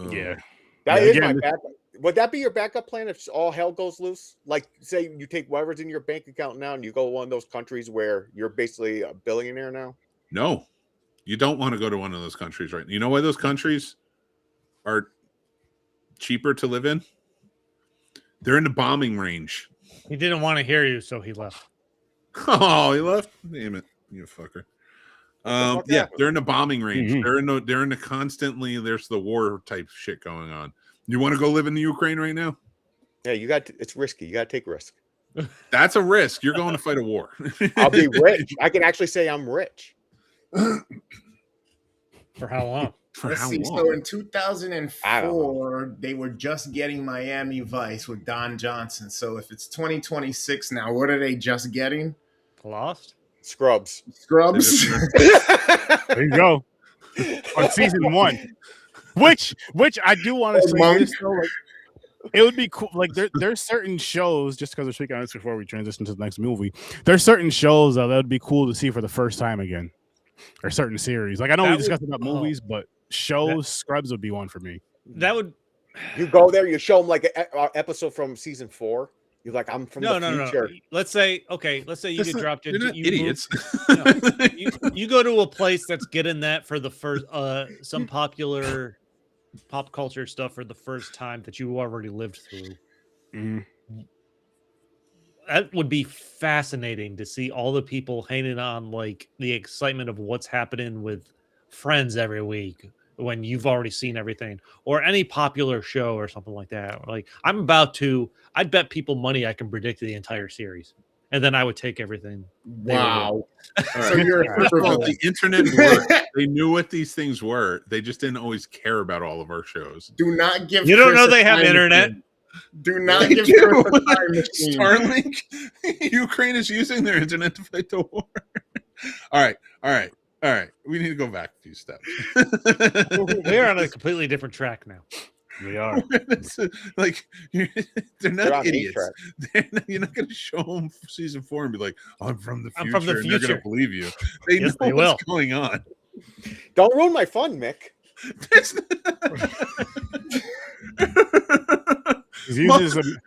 Speaker 3: Yeah.
Speaker 2: That is my backup. Would that be your backup plan if all hell goes loose? Like, say you take whatever's in your bank account now and you go to one of those countries where you're basically a billionaire now?
Speaker 5: No. You don't want to go to one of those countries right now. You know why those countries are cheaper to live in? They're in the bombing range.
Speaker 4: He didn't want to hear you, so he left.
Speaker 5: Oh, he left? Damn it, you fucker. Yeah, they're in the bombing range. They're in the constantly, there's the war type shit going on. You want to go live in the Ukraine right now?
Speaker 2: Yeah, it's risky. You got to take risk.
Speaker 5: That's a risk. You're going to fight a war.
Speaker 2: I'll be rich. I can actually say I'm rich.
Speaker 4: For how long?
Speaker 1: So in 2004, they were just getting Miami Vice with Don Johnson. So if it's 2026 now, what are they just getting?
Speaker 4: Lost?
Speaker 2: Scrubs.
Speaker 3: There you go. On season 1. Which I do want to say this, though, like, it would be cool. Like there's certain shows, just because we're speaking on this before we transition to the next movie. There's certain shows that would be cool to see for the first time again, or certain series. Like I know we discussed about movies, but shows, Scrubs would be one for me.
Speaker 4: That would.
Speaker 2: You go there, you show them like an episode from season 4. You're like, I'm from the future.
Speaker 4: No. Let's say you get dropped into
Speaker 5: idiots.
Speaker 4: You go to a place that's getting that for the first some popular pop culture stuff for the first time that you already lived through. That would be fascinating to see all the people hanging on like the excitement of what's happening with Friends every week when you've already seen everything, or any popular show or something like that. Like I'd bet people money I can predict the entire series, and then I would take everything.
Speaker 1: Wow.
Speaker 5: So the internet worked. They knew what these things were. They just didn't always care about all of our shows.
Speaker 1: Do not give.
Speaker 4: You don't know they have internet.
Speaker 1: Do not give Chris a time machine.
Speaker 5: Starlink. Ukraine is using their internet to fight the war. All right. We need to go back a few steps.
Speaker 4: We're on a completely different track now.
Speaker 3: We are.
Speaker 5: Like they're not idiots. You're not going to show them season 4 and be like, "I'm from the future."
Speaker 4: I'm from the future.
Speaker 5: And they're going to believe you. They know what's going on.
Speaker 2: Don't ruin my fun, Mick.
Speaker 3: He's using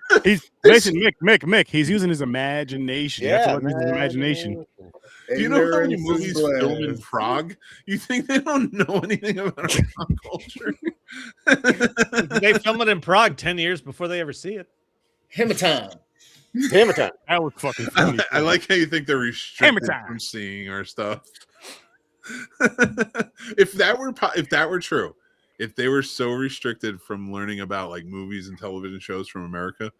Speaker 3: Mick. He's using his imagination.
Speaker 2: Yeah,
Speaker 3: that's what his imagination.
Speaker 5: Do you know how many movies filmed in Prague? You think they don't know anything about our pop culture?
Speaker 4: They film it in Prague 10 years before they ever see it.
Speaker 1: Hammer time.
Speaker 2: Hammer time.
Speaker 3: That was fucking funny.
Speaker 5: I like how you think they're restricted
Speaker 3: time.
Speaker 5: from seeing our stuff. If that were true, if they were so restricted from learning about like movies and television shows from America,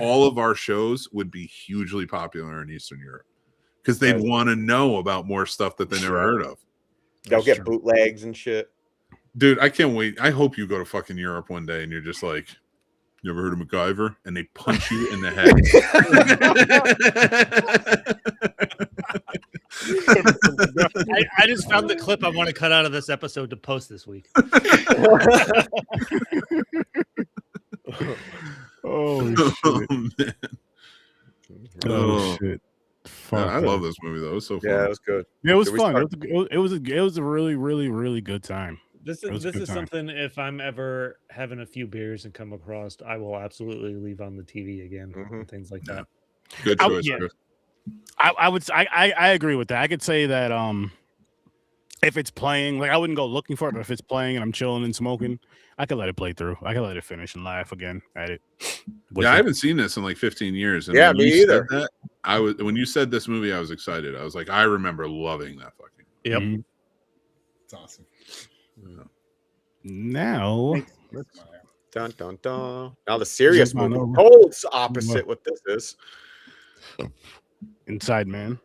Speaker 5: all of our shows would be hugely popular in Eastern Europe because they'd want to know about more stuff that they never heard of.
Speaker 2: They'll get bootlegs and shit.
Speaker 5: Dude, I can't wait. I hope you go to fucking Europe one day and you're just like, you ever heard of MacGyver? And they punch you in the head.
Speaker 4: I just found the clip I want to cut out of this episode to post this week.
Speaker 3: Oh shit!
Speaker 5: Man.
Speaker 3: Oh shit!
Speaker 5: Yeah, I love this movie though. It was so fun.
Speaker 2: Yeah, it was good.
Speaker 3: It was fun. It was a really, really, really good time.
Speaker 4: This is something. If I'm ever having a few beers and come across, I will absolutely leave on the TV again. And things like that.
Speaker 5: Good choice.
Speaker 3: I agree with that. I could say that if it's playing, like I wouldn't go looking for it, but if it's playing and I'm chilling and smoking, I could let it play through. I could let it finish and laugh again at it.
Speaker 5: I haven't seen this in like 15 years. And
Speaker 2: yeah, me either.
Speaker 5: When you said this movie, I was excited. I was like, I remember loving that fucking.
Speaker 4: Yep.
Speaker 3: Mm-hmm.
Speaker 1: It's awesome.
Speaker 5: Yeah.
Speaker 3: Now,
Speaker 2: Dun dun dun. Now the serious
Speaker 3: Jump on
Speaker 2: movie.
Speaker 3: over.
Speaker 2: Cold's opposite what this is.
Speaker 3: Inside Man,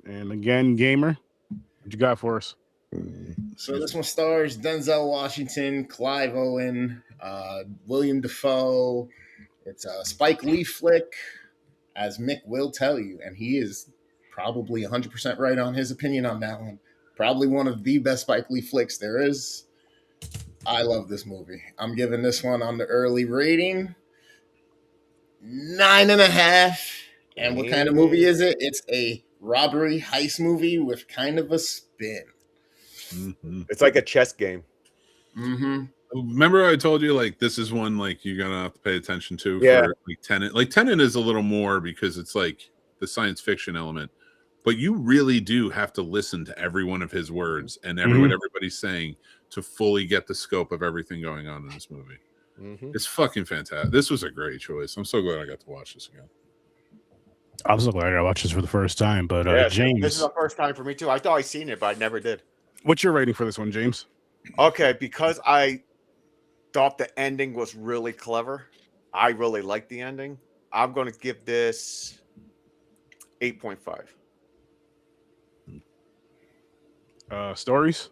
Speaker 3: and again, Gamer, what you got for us?
Speaker 1: So this one stars Denzel Washington, Clive Owen, William Dafoe. It's a Spike Lee flick, as Mick will tell you, and he is probably 100% right on his opinion on that one. Probably one of the best Spike Lee flicks there is. I love this movie. I'm giving this one on the early rating 9.5. And what kind of movie is it? It's a robbery heist movie with kind of a spin.
Speaker 5: Mm-hmm.
Speaker 2: It's like a chess game.
Speaker 1: Mm-hmm.
Speaker 5: Remember I told you like this is one like you're gonna have to pay attention to
Speaker 2: Yeah.
Speaker 5: for like Tenet. Like Tenet is a little more because it's like the science fiction element, but you really do have to listen to every one of his words and what everybody's saying to fully get the scope of everything going on in this movie.
Speaker 2: Mm-hmm.
Speaker 5: It's fucking fantastic. This was a great choice. I'm so glad I got to watch this again.
Speaker 3: I'm so glad I watched this for the first time. But
Speaker 2: Yeah,
Speaker 3: James,
Speaker 2: this is the first time for me too. I thought I'd seen it, but I never did.
Speaker 3: what's your rating for this one, James?
Speaker 2: Okay, because I thought the ending was really clever. I really liked the ending. I'm going to give this 8.5.
Speaker 3: Stories?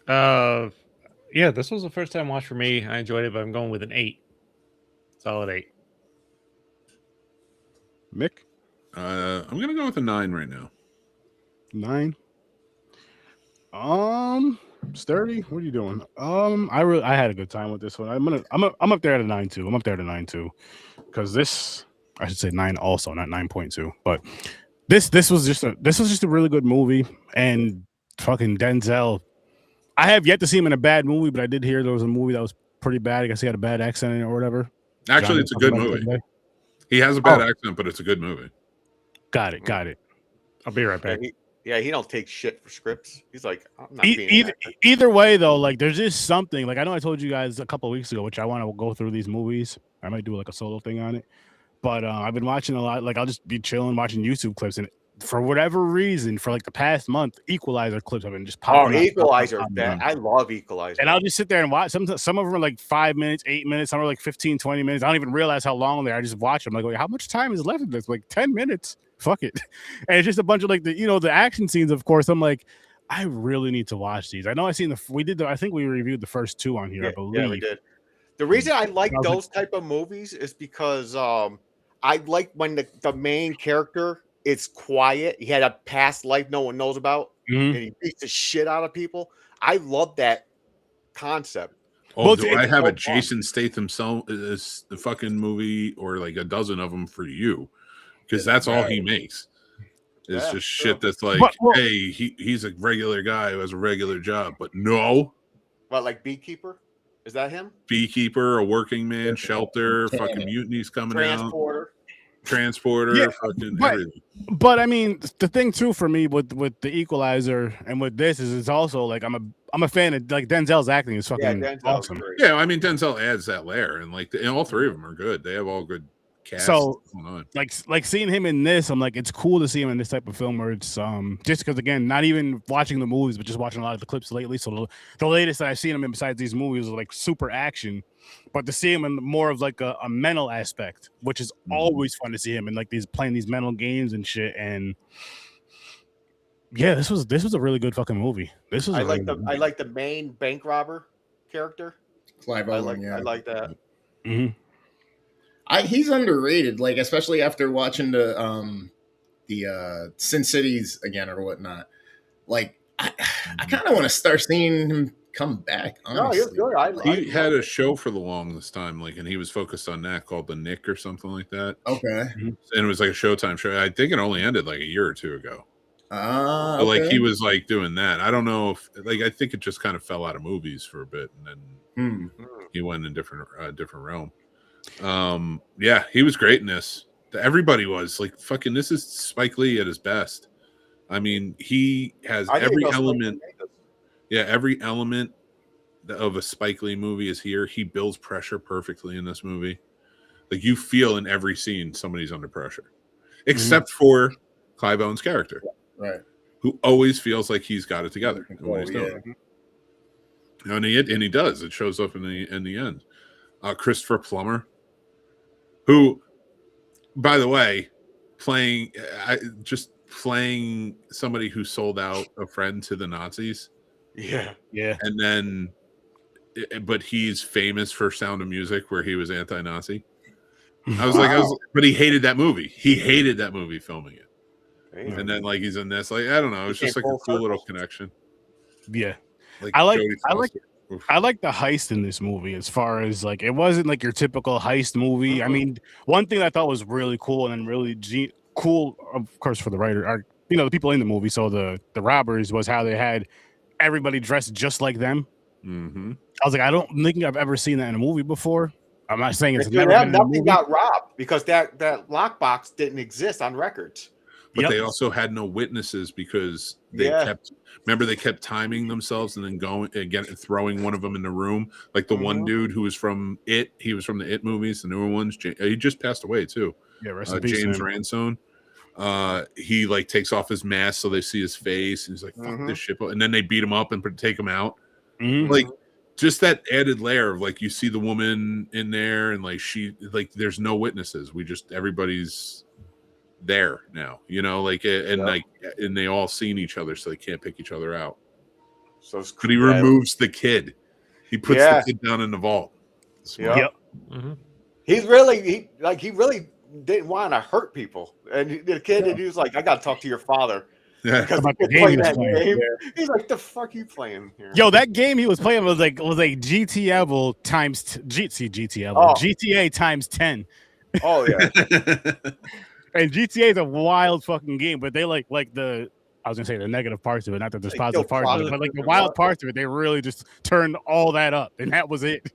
Speaker 4: Yeah, this was the first time watch for me. I enjoyed it, but I'm going with an 8. Solid 8.
Speaker 3: Mick?
Speaker 5: I'm gonna go with a 9 right now.
Speaker 3: 9. Sturdy, what are you doing? I had a good time with this one. I'm up there at a 9 too. I'm up there at a 9 too, because this, I should say 9 also, not 9.2. But this was just a really good movie, and fucking Denzel. I have yet to see him in a bad movie, but I did hear there was a movie that was pretty bad. I guess he had a bad accent in it or whatever.
Speaker 5: Actually, it's a good movie. He has a bad accent, but it's a good movie.
Speaker 3: Got it. I'll be right back.
Speaker 2: He don't take shit for scripts. He's like, I'm not being
Speaker 3: either way though, like there's just something, like I know I told you guys a couple of weeks ago, which I want to go through these movies. I might do like a solo thing on it, but I've been watching a lot. Like I'll just be chilling watching YouTube clips, and for whatever reason, for like the past month, Equalizer clips have been just popping up.
Speaker 2: Equalizer. I love Equalizer.
Speaker 3: And I'll just sit there and watch. Some of them are like 5 minutes, 8 minutes. Some are like 15, 20 minutes. I don't even realize how long they are. I just watch them. Like, wait, how much time is left in this? Like 10 minutes. Fuck it. And it's just a bunch of like the action scenes, of course. I'm like, I really need to watch these. I know I think we reviewed the first 2 on here, I believe.
Speaker 2: Yeah, we did. The reason I like those type of movies is because I like when the main character is quiet. He had a past life no one knows about, and he beats the shit out of people. I love that concept.
Speaker 5: Oh, do I have a Jason Statham the fucking movie or like a dozen of them for you? Because that's all he makes. It's just shit that's like, hey, he's a regular guy who has a regular job, but no.
Speaker 2: What, like Beekeeper? Is that him?
Speaker 5: Beekeeper, a working man, shelter, fucking mutinies coming out. Transporter, fucking everything.
Speaker 3: But I mean, the thing too for me with the Equalizer and with this is it's also like I'm a fan of like Denzel's acting is fucking awesome.
Speaker 5: Yeah, I mean Denzel adds that layer, and like and all 3 of them are good. They have all good cast.
Speaker 3: So like seeing him in this, I'm like, it's cool to see him in this type of film where it's just because again, not even watching the movies, but just watching a lot of the clips lately. So the latest that I've seen him in besides these movies is like super action, but to see him in more of like a mental aspect, which is always fun to see him in like these playing these mental games and shit. And yeah, this was a really good fucking movie. This was
Speaker 2: I like the main bank robber character.
Speaker 1: Clive Owen,
Speaker 2: I like that.
Speaker 3: Mm-hmm.
Speaker 1: He's underrated, like especially after watching the Sin Cities again or whatnot. Like I kind of want to start seeing him come back. Honestly.
Speaker 2: No, you're good.
Speaker 5: He had a show for the longest time, like, and he was focused on that called The Nick or something like that.
Speaker 1: Okay,
Speaker 5: and it was like a Showtime show. I think it only ended like a year or two ago.
Speaker 1: Okay.
Speaker 5: Like he was like doing that. I don't know if like I think it just kind of fell out of movies for a bit, and then he went in a different realm. Yeah, he was great in this. Everybody was like fucking. This is Spike Lee at his best. I mean, he has every element. Yeah, every element of a Spike Lee movie is here. He builds pressure perfectly in this movie. Like you feel in every scene somebody's under pressure, except for Clive Owen's character,
Speaker 1: right?
Speaker 5: Who always feels like he's got it together. And he does. It shows up in the end. Christopher Plummer, who, by the way, playing somebody who sold out a friend to the Nazis.
Speaker 3: Yeah.
Speaker 5: And then, but he's famous for Sound of Music, where he was anti-Nazi. But he hated that movie. He hated that movie filming it. Damn. And then, like, he's in this. Like, I don't know. It's just like a cool little connection.
Speaker 3: Yeah.
Speaker 5: Like
Speaker 3: I like the heist in this movie, as far as like it wasn't like your typical heist movie. I mean, one thing I thought was really cool and really cool, of course, for the writer, are the people in the movie. So the robbers was how they had everybody dressed just like them. I was like, I don't think I've ever seen that in a movie before. I'm not saying it's never been
Speaker 2: nothing got robbed because that lockbox didn't exist on records.
Speaker 5: But they also had no witnesses because they kept timing themselves and then going again, throwing one of them in the room. Like the one dude who was from It, he was from the It movies, the newer ones. He just passed away too.
Speaker 3: Yeah, rest in peace,
Speaker 5: James Ransone. He like takes off his mask so they see his face. And he's like, "Fuck this shit," and then they beat him up and take him out. Like just that added layer of like you see the woman in there and like there's no witnesses. Everybody's there now, and they all seen each other, so they can't pick each other out. So but he removes the kid. He puts the kid down in the vault.
Speaker 3: Yep.
Speaker 2: He really didn't want to hurt people, and the kid, he was like, "I got to talk to your father." Because he's like, "The fuck you playing here?"
Speaker 3: Yo, that game he was playing was like GTA times GTA times 10.
Speaker 2: Oh yeah.
Speaker 3: And GTA is a wild fucking game, but they like the I was gonna say the negative parts of it, not that there's positive parts of it, but like the wild parts of it, they really just turned all that up, and that was it.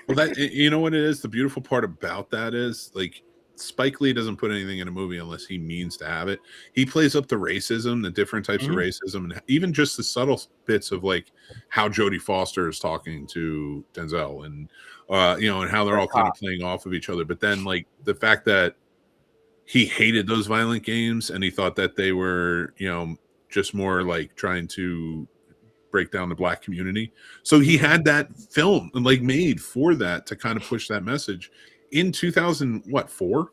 Speaker 5: Well, that you know what it is. The beautiful part about that is like Spike Lee doesn't put anything in a movie unless he means to have it. He plays up the racism, the different types of racism, and even just the subtle bits of like how Jodie Foster is talking to Denzel, and and how they're all kind of playing off of each other. But then like the fact that he hated those violent games and he thought that they were, just more like trying to break down the black community. So he had that film like made for that to kind of push that message in 2004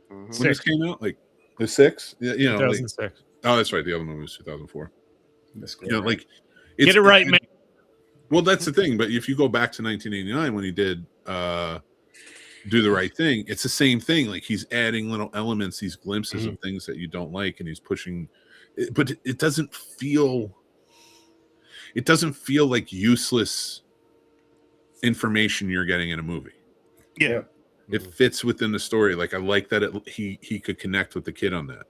Speaker 5: when this came out, like the 6, 2006. Like, oh, that's right. The other movie was 2004. Like
Speaker 4: get it right, man.
Speaker 5: Well, that's the thing. But if you go back to 1989 when he did Do the Right Thing, it's the same thing. Like he's adding little elements, these glimpses of things that you don't like, and he's pushing it, but it doesn't feel like useless information you're getting in a movie.
Speaker 3: Yeah.
Speaker 5: It fits within the story. Like I like that he could connect with the kid on that.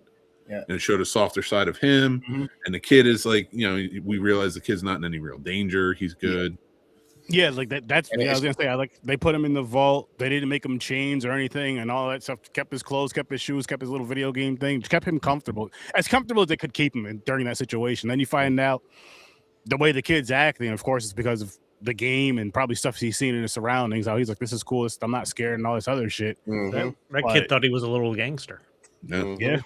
Speaker 5: Yeah. And it showed a softer side of him. And the kid is like, we realize the kid's not in any real danger. He's good.
Speaker 3: Yeah, like that. That's what I was gonna say. They put him in the vault. They didn't make him chains or anything, and all that stuff. Kept his clothes, kept his shoes, kept his little video game thing. Kept him comfortable as they could keep him during that situation. Then you find out the way the kid's acting. Of course, it's because of the game and probably stuff he's seen in his surroundings. How he's like, this is cool. I'm not scared and all this other shit.
Speaker 2: Mhm.
Speaker 4: That kid thought he was a little gangster.
Speaker 5: Yeah.
Speaker 3: Yeah.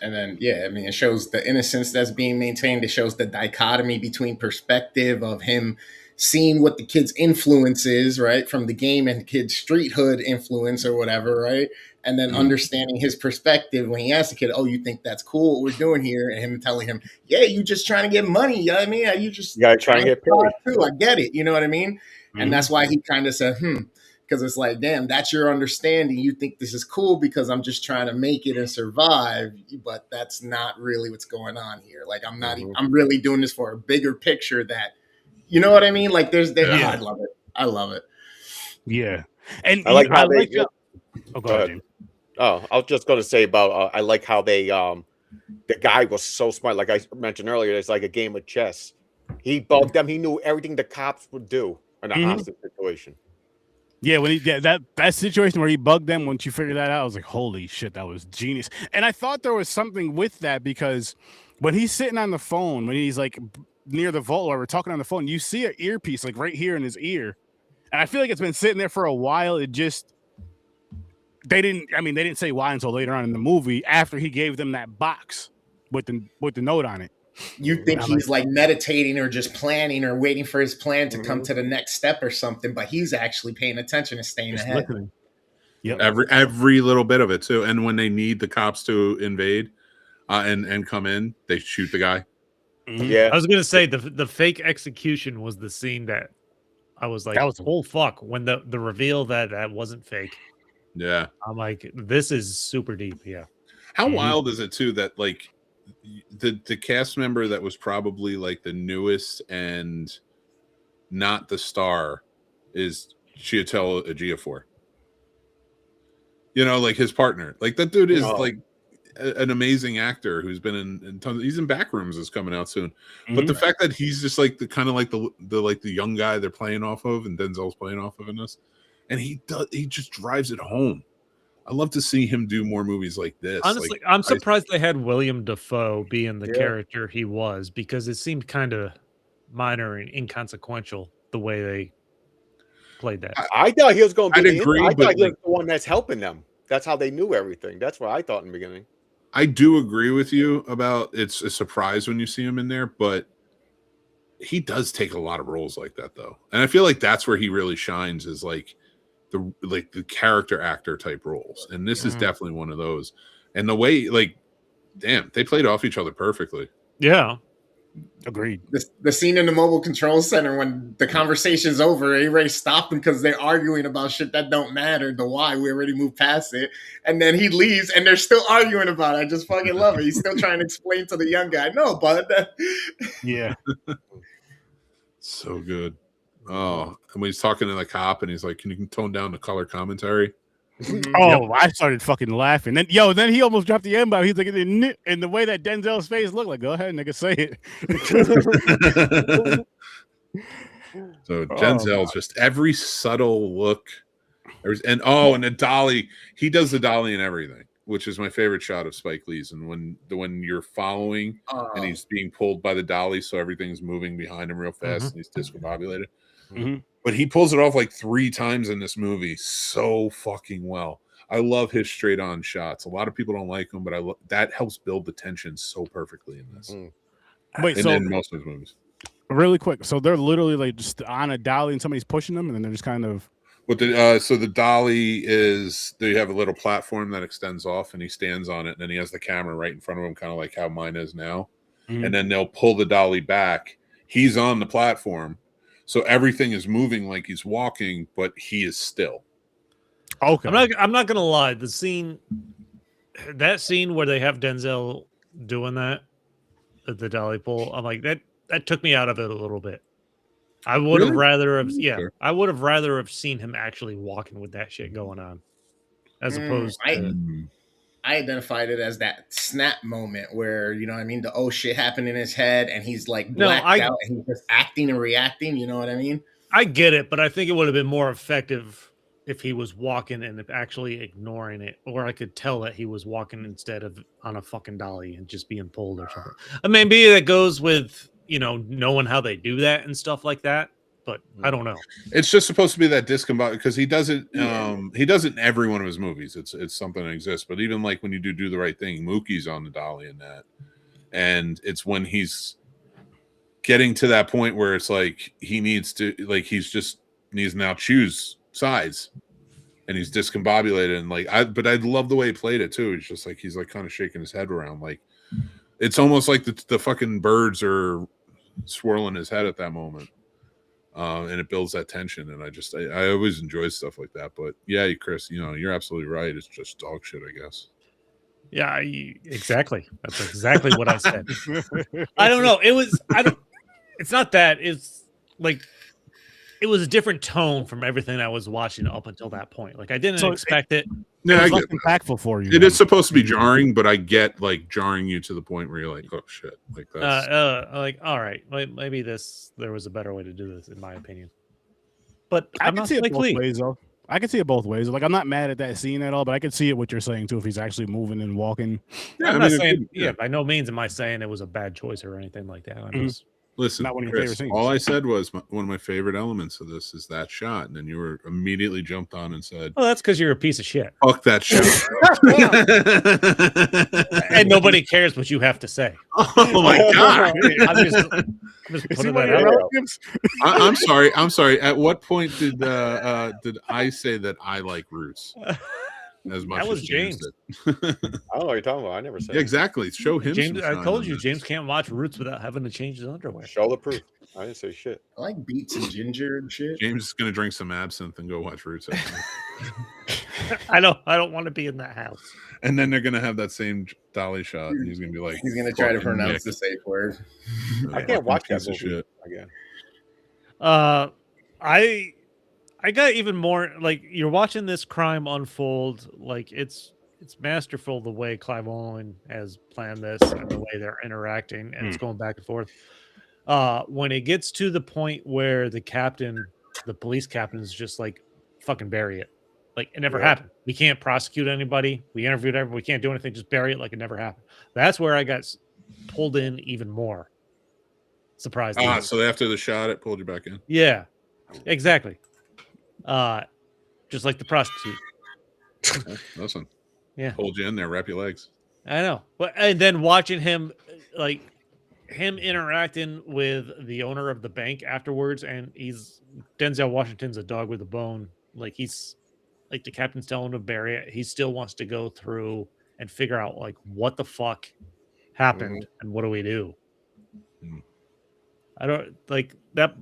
Speaker 1: And then, I mean, it shows the innocence that's being maintained. It shows the dichotomy between perspective of him seeing what the kid's influence is, right, from the game and the kid's streethood influence or whatever, right? And then understanding his perspective when he asks the kid, oh, you think that's cool what we're doing here? And him telling him, yeah, you just trying to get money. You know what I mean? You just
Speaker 2: gotta try and get paid.
Speaker 1: Too. I get it. You know what I mean? And that's why he kind of said, because it's like, damn, that's your understanding. You think this is cool because I'm just trying to make it and survive, but that's not really what's going on here. Like, I'm not, I'm really doing this for a bigger picture that, you know what I mean? Like, I love it. I love it.
Speaker 3: Yeah. And
Speaker 2: I like how they.
Speaker 3: Oh, go ahead, James.
Speaker 2: Oh, I was just going to say about, I like how they, the guy was so smart. Like I mentioned earlier, it's like a game of chess. He bugged them. He knew everything the cops would do in a hostage situation.
Speaker 3: Yeah, when that situation where he bugged them, once you figure that out, I was like, holy shit, that was genius. And I thought there was something with that because when he's sitting on the phone, when he's like near the vault or we're talking on the phone, you see an earpiece like right here in his ear. And I feel like it's been sitting there for a while. It just they didn't say why until later on in the movie after he gave them that box with the note on it.
Speaker 1: You think he's like meditating or just planning or waiting for his plan to come to the next step or something, but he's actually paying attention and staying ahead.
Speaker 3: Yep.
Speaker 5: Every little bit of it too. And when they need the cops to invade and come in, they shoot the guy.
Speaker 2: Yeah,
Speaker 4: I was gonna say the fake execution was the scene that I was like, oh fuck, when the reveal that wasn't fake.
Speaker 5: Yeah,
Speaker 4: I'm like, this is super deep. Yeah.
Speaker 5: How wild is it too that like the cast member that was probably like the newest and not the star is Chiwetel Ejiofor. You know, like his partner. Like that dude is like an amazing actor who's been in tons. He's in Backrooms is coming out soon. But the fact that he's just like the kind of like the young guy they're playing off of, and Denzel's playing off of in this, and he just drives it home. I love to see him do more movies like this.
Speaker 4: Honestly,
Speaker 5: like,
Speaker 4: I'm surprised they had William Dafoe being the character he was, because it seemed kind of minor and inconsequential the way they played that.
Speaker 2: I thought he was going to be.
Speaker 5: I'd agree,
Speaker 2: I
Speaker 5: but
Speaker 2: thought he was the one that's helping them. That's how they knew everything. That's what I thought in the beginning.
Speaker 5: I do agree with you about it's a surprise when you see him in there, but he does take a lot of roles like that though. And I feel like that's where he really shines, is like the character actor type roles. And this is definitely one of those. And the way, like, damn, they played off each other perfectly.
Speaker 4: Yeah.
Speaker 3: Agreed.
Speaker 1: The scene in the mobile control center when the conversation's over, everybody stopped them because they're arguing about shit that don't matter. The why, we already moved past it. And then he leaves and they're still arguing about it. I just fucking love it. He's still trying to explain to the young guy, no, bud.
Speaker 3: Yeah.
Speaker 5: So good. Oh, and when he's talking to the cop and he's like, can you tone down the color commentary?
Speaker 3: Oh, I started fucking laughing. Then he almost dropped the M-bomb. He's like, and the way that Denzel's face looked like, go ahead, nigga, say it.
Speaker 5: So Denzel's just every subtle look. And the dolly, he does the dolly and everything, which is my favorite shot of Spike Lee's. And when you're following and he's being pulled by the dolly, so everything's moving behind him real fast and he's discombobulated. But he pulls it off like 3 times in this movie so fucking well. I love his straight on shots. A lot of people don't like them, but that helps build the tension so perfectly in this.
Speaker 3: Wait,
Speaker 5: and in most of his movies.
Speaker 3: Really quick, so they're literally like just on a dolly and somebody's pushing them, and then they're just kind of.
Speaker 5: But so the dolly is, they have a little platform that extends off, and he stands on it, and then he has the camera right in front of him, kind of like how mine is now. And then they'll pull the dolly back. He's on the platform. So everything is moving like he's walking, but he is still.
Speaker 3: Okay.
Speaker 4: I'm not gonna lie. That scene where they have Denzel doing that at the dolly pull, I'm like, that took me out of it a little bit. I would have rather have I would have rather have seen him actually walking with that shit going on, as opposed to.
Speaker 1: I identified it as that snap moment where, you know what I mean, the oh shit happened in his head and he's like blacked out and he's just acting and reacting, you know what I mean?
Speaker 4: I get it, but I think it would have been more effective if he was walking and actually ignoring it, or I could tell that he was walking instead of on a fucking dolly and just being pulled or something. I mean, maybe that goes with, knowing how they do that and stuff like that. but I don't know.
Speaker 5: It's just supposed to be that discombobulated because he does it. He does it in every one of his movies. It's something that exists. But even like when you do the right thing, Mookie's on the dolly in that, and it's when he's getting to that point where it's like he needs to needs to now choose sides, and he's discombobulated and but I love the way he played it too. It's just like he's like kind of shaking his head around, like it's almost like the fucking birds are swirling his head at that moment, and it builds that tension. And I always enjoy stuff like that. But yeah, Chris, you're absolutely right. It's just dog shit, I guess.
Speaker 4: Yeah, exactly. That's exactly what I said. I don't know. It's not that. It's like it was a different tone from everything I was watching up until that point. Like I didn't expect it.
Speaker 5: Yeah,
Speaker 3: it was less impactful for you.
Speaker 5: It is supposed to be jarring, but I get like jarring you to the point where you're like, oh shit, like that's
Speaker 4: like all right, maybe there was a better way to do this, in my opinion. But
Speaker 3: I can see it both ways, though. I can see it both ways. Like I'm not mad at that scene at all, but I can see it what you're saying too. If he's actually moving and walking,
Speaker 4: yeah, I'm not saying by no means am I saying it was a bad choice or anything like that. I'm just
Speaker 5: listen.
Speaker 3: Not one of your
Speaker 5: Chris,
Speaker 3: favorite scenes.
Speaker 5: all I said was one of my favorite elements of this is that shot, and then you were immediately jumped on and said,
Speaker 4: "Well, that's because you're a piece of shit."
Speaker 5: Fuck that shit.
Speaker 4: And nobody cares what you have to say.
Speaker 5: Oh my god!
Speaker 4: I'm just putting that out.
Speaker 5: I'm sorry. At what point did I say that I like Roots as much?
Speaker 4: That was
Speaker 5: as James
Speaker 4: James.
Speaker 5: did?
Speaker 2: I don't know what you're talking about. I never said
Speaker 5: Yeah, exactly. Show him.
Speaker 4: James,
Speaker 5: some
Speaker 4: I
Speaker 5: shine
Speaker 4: told
Speaker 5: on
Speaker 4: you,
Speaker 5: this.
Speaker 4: James can't watch Roots without having to change his underwear.
Speaker 2: Show the proof. I didn't say shit.
Speaker 1: I like beets and ginger and shit.
Speaker 5: James is gonna drink some absinthe and go watch Roots.
Speaker 4: I don't want to be in that house.
Speaker 5: And then they're gonna have that same dolly shot. And he's gonna be like,
Speaker 1: He's gonna try to
Speaker 5: fucking
Speaker 1: pronounce
Speaker 5: Nick.
Speaker 1: the safe word.
Speaker 2: I can't watch that
Speaker 5: Piece of
Speaker 2: movie
Speaker 5: shit.
Speaker 2: again.
Speaker 4: I got even more like you're watching this crime unfold. Like it's masterful the way Clive Owen has planned this and the way they're interacting and it's going back and forth. When it gets to the point where the police captain is just like, fucking bury it. Like it never happened. We can't prosecute anybody. We interviewed everyone. We can't do anything. Just bury it like it never happened. That's where I got pulled in even more. Surprised.
Speaker 5: So after the shot, it pulled you back in.
Speaker 4: Yeah, exactly. Just like the prostitute.
Speaker 5: Okay, listen.
Speaker 4: Yeah.
Speaker 5: Hold you in there, wrap your legs.
Speaker 4: I know. But and then watching him interacting with the owner of the bank afterwards, and Denzel Washington's a dog with a bone. Like he's like the captain's telling him to bury it. He still wants to go through and figure out like what the fuck happened and what do we do? I don't like that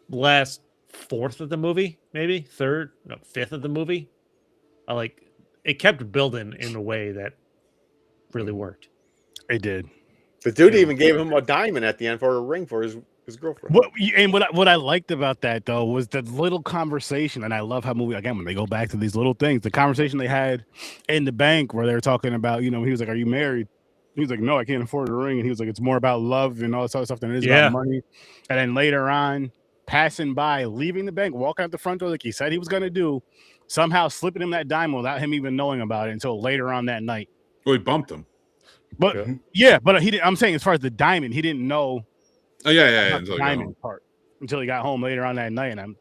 Speaker 4: last fourth of the movie, maybe fifth of the movie. It kept building in a way that really worked.
Speaker 3: It did.
Speaker 2: The dude even gave him a diamond at the end for a ring for his girlfriend.
Speaker 3: What I liked about that though was the little conversation, and I love how movie again when they go back to these little things. The conversation they had in the bank where they were talking about, he was like, "Are you married?" He was like, "No, I can't afford a ring," and he was like, "It's more about love and all this other stuff than it is about money." And then later on, passing by, leaving the bank, walking out the front door like he said he was gonna do, somehow slipping him that diamond without him even knowing about it until later on that night.
Speaker 5: Well, he bumped him.
Speaker 3: But but he didn't. I'm saying as far as the diamond, he didn't know.
Speaker 5: Oh yeah.
Speaker 3: The diamond part until he got home later on that night. And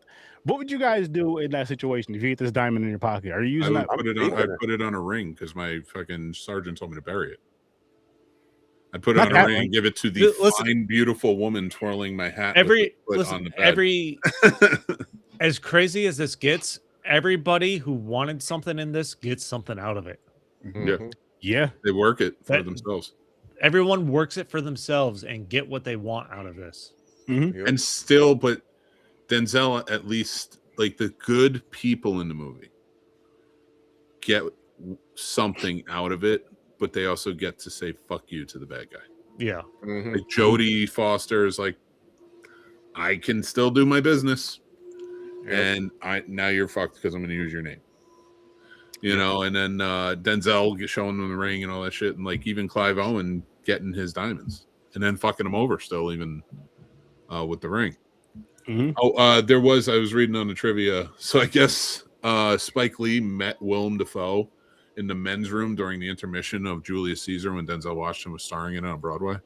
Speaker 3: what would you guys do in that situation if you get this diamond in your pocket? Are you using that?
Speaker 5: I put it on a ring because my fucking sergeant told me to bury it. I'd put it on a ring and give it to the fine, beautiful woman twirling my hat. On the bed.
Speaker 4: As crazy as this gets, everybody who wanted something in this gets something out of it.
Speaker 3: Yeah,
Speaker 5: they work it for themselves.
Speaker 4: Everyone works it for themselves and get what they want out of this.
Speaker 5: And still, but Denzel, at least, like the good people in the movie, get something out of it, but they also get to say "fuck you" to the bad guy.
Speaker 4: Yeah,
Speaker 5: like Jodie Foster is like, I can still do my business, and now you're fucked because I'm going to use your name. And then Denzel showing them the ring and all that shit, and like even Clive Owen getting his diamonds and then fucking him over still, even with the ring. I was reading on the trivia, so I guess Spike Lee met Willem Dafoe in the men's room during the intermission of Julius Caesar when Denzel Washington was starring in it on Broadway.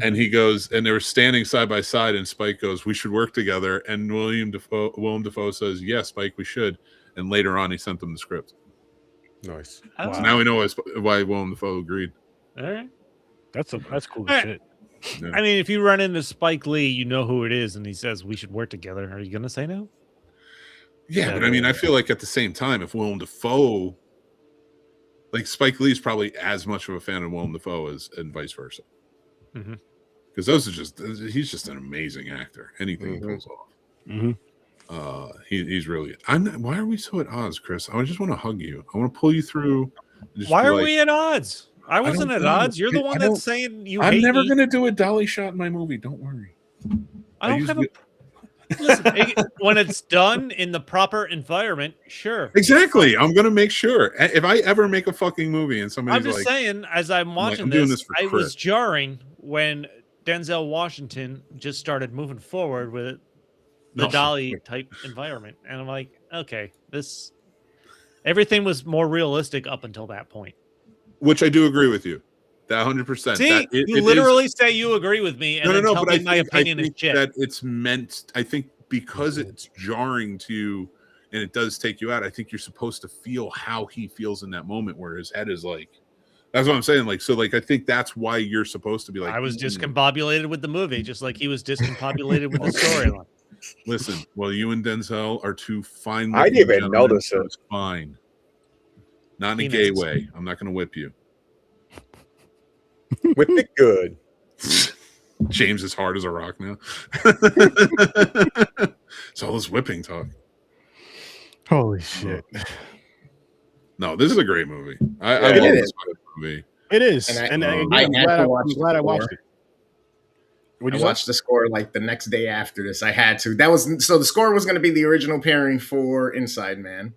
Speaker 5: And he goes, and they were standing side by side, and Spike goes, "We should work together." And Willem Dafoe says, "Yes, Spike, we should." And later on, he sent them the script.
Speaker 2: Nice.
Speaker 4: Oh.
Speaker 5: So now we know why Willem Dafoe agreed.
Speaker 4: All right.
Speaker 3: That's cool
Speaker 4: All right.
Speaker 3: shit.
Speaker 5: Yeah.
Speaker 4: I mean, if you run into Spike Lee, you know who it is, and he says we should work together. Are you gonna say no?
Speaker 5: Yeah, but I mean, I feel like at the same time, if Willem Dafoe, like Spike Lee's probably as much of a fan of Willem Dafoe and vice versa.
Speaker 4: Mhm.
Speaker 5: Because those are he's just an amazing actor. Anything he pulls off.
Speaker 3: Mm-hmm.
Speaker 5: He's really good. Why are we so at odds, Chris? I just want to hug you. I want to pull you through.
Speaker 4: Why are we at odds? I wasn't
Speaker 5: don't
Speaker 4: at
Speaker 5: know.
Speaker 4: odds. You're the
Speaker 5: I
Speaker 4: one
Speaker 5: don't-
Speaker 4: that's saying you
Speaker 5: I'm
Speaker 4: hate
Speaker 5: never
Speaker 4: me.
Speaker 5: going to do a dolly shot in my movie. Don't worry.
Speaker 4: I don't have a... Listen, when it's done in the proper environment, sure.
Speaker 5: Exactly. I'm going to make sure. If I ever make a fucking movie and somebody's
Speaker 4: I'm just
Speaker 5: like,
Speaker 4: saying, as I'm watching
Speaker 5: I'm doing
Speaker 4: this,
Speaker 5: this for
Speaker 4: I
Speaker 5: Chris.
Speaker 4: was jarring when Denzel Washington just started moving forward with the
Speaker 5: No.
Speaker 4: dolly type environment. And I'm like, okay, everything was more realistic up until that point.
Speaker 5: which I do agree with you. That 100%.
Speaker 4: See,
Speaker 5: that
Speaker 4: you literally say you agree with me, and then tell
Speaker 5: but
Speaker 4: me
Speaker 5: I
Speaker 4: my
Speaker 5: think,
Speaker 4: opinion
Speaker 5: I
Speaker 4: is
Speaker 5: think
Speaker 4: shit.
Speaker 5: that it's meant, I think because it's jarring to you and it does take you out, I think you're supposed to feel how he feels in that moment where his head is like, that's what I'm saying. Like, so like, I think that's why you're supposed to be like,
Speaker 4: I was discombobulated with the movie, just like he was discombobulated with the storyline.
Speaker 5: listen, well, you and Denzel are two fine.
Speaker 2: I didn't even
Speaker 5: gentlemen,
Speaker 2: notice
Speaker 5: so
Speaker 2: it.
Speaker 5: It's fine. Not in a
Speaker 4: Peanuts.
Speaker 5: gay way. I'm not going to whip you.
Speaker 2: Whip it good.
Speaker 5: James is hard as a rock now. It's all this whipping talk.
Speaker 3: Holy shit!
Speaker 5: No, this is a great movie. I
Speaker 1: Yeah,
Speaker 5: love
Speaker 1: it
Speaker 5: this
Speaker 1: is.
Speaker 5: movie.
Speaker 3: It is,
Speaker 1: And
Speaker 3: and
Speaker 1: I
Speaker 3: again,
Speaker 1: had to watch
Speaker 3: I'm glad I
Speaker 1: the
Speaker 3: watched
Speaker 1: score.
Speaker 3: it.
Speaker 1: I
Speaker 3: What'd you
Speaker 1: watched the score like the next day after this. I had to. So the score was going to be the original pairing for Inside Man,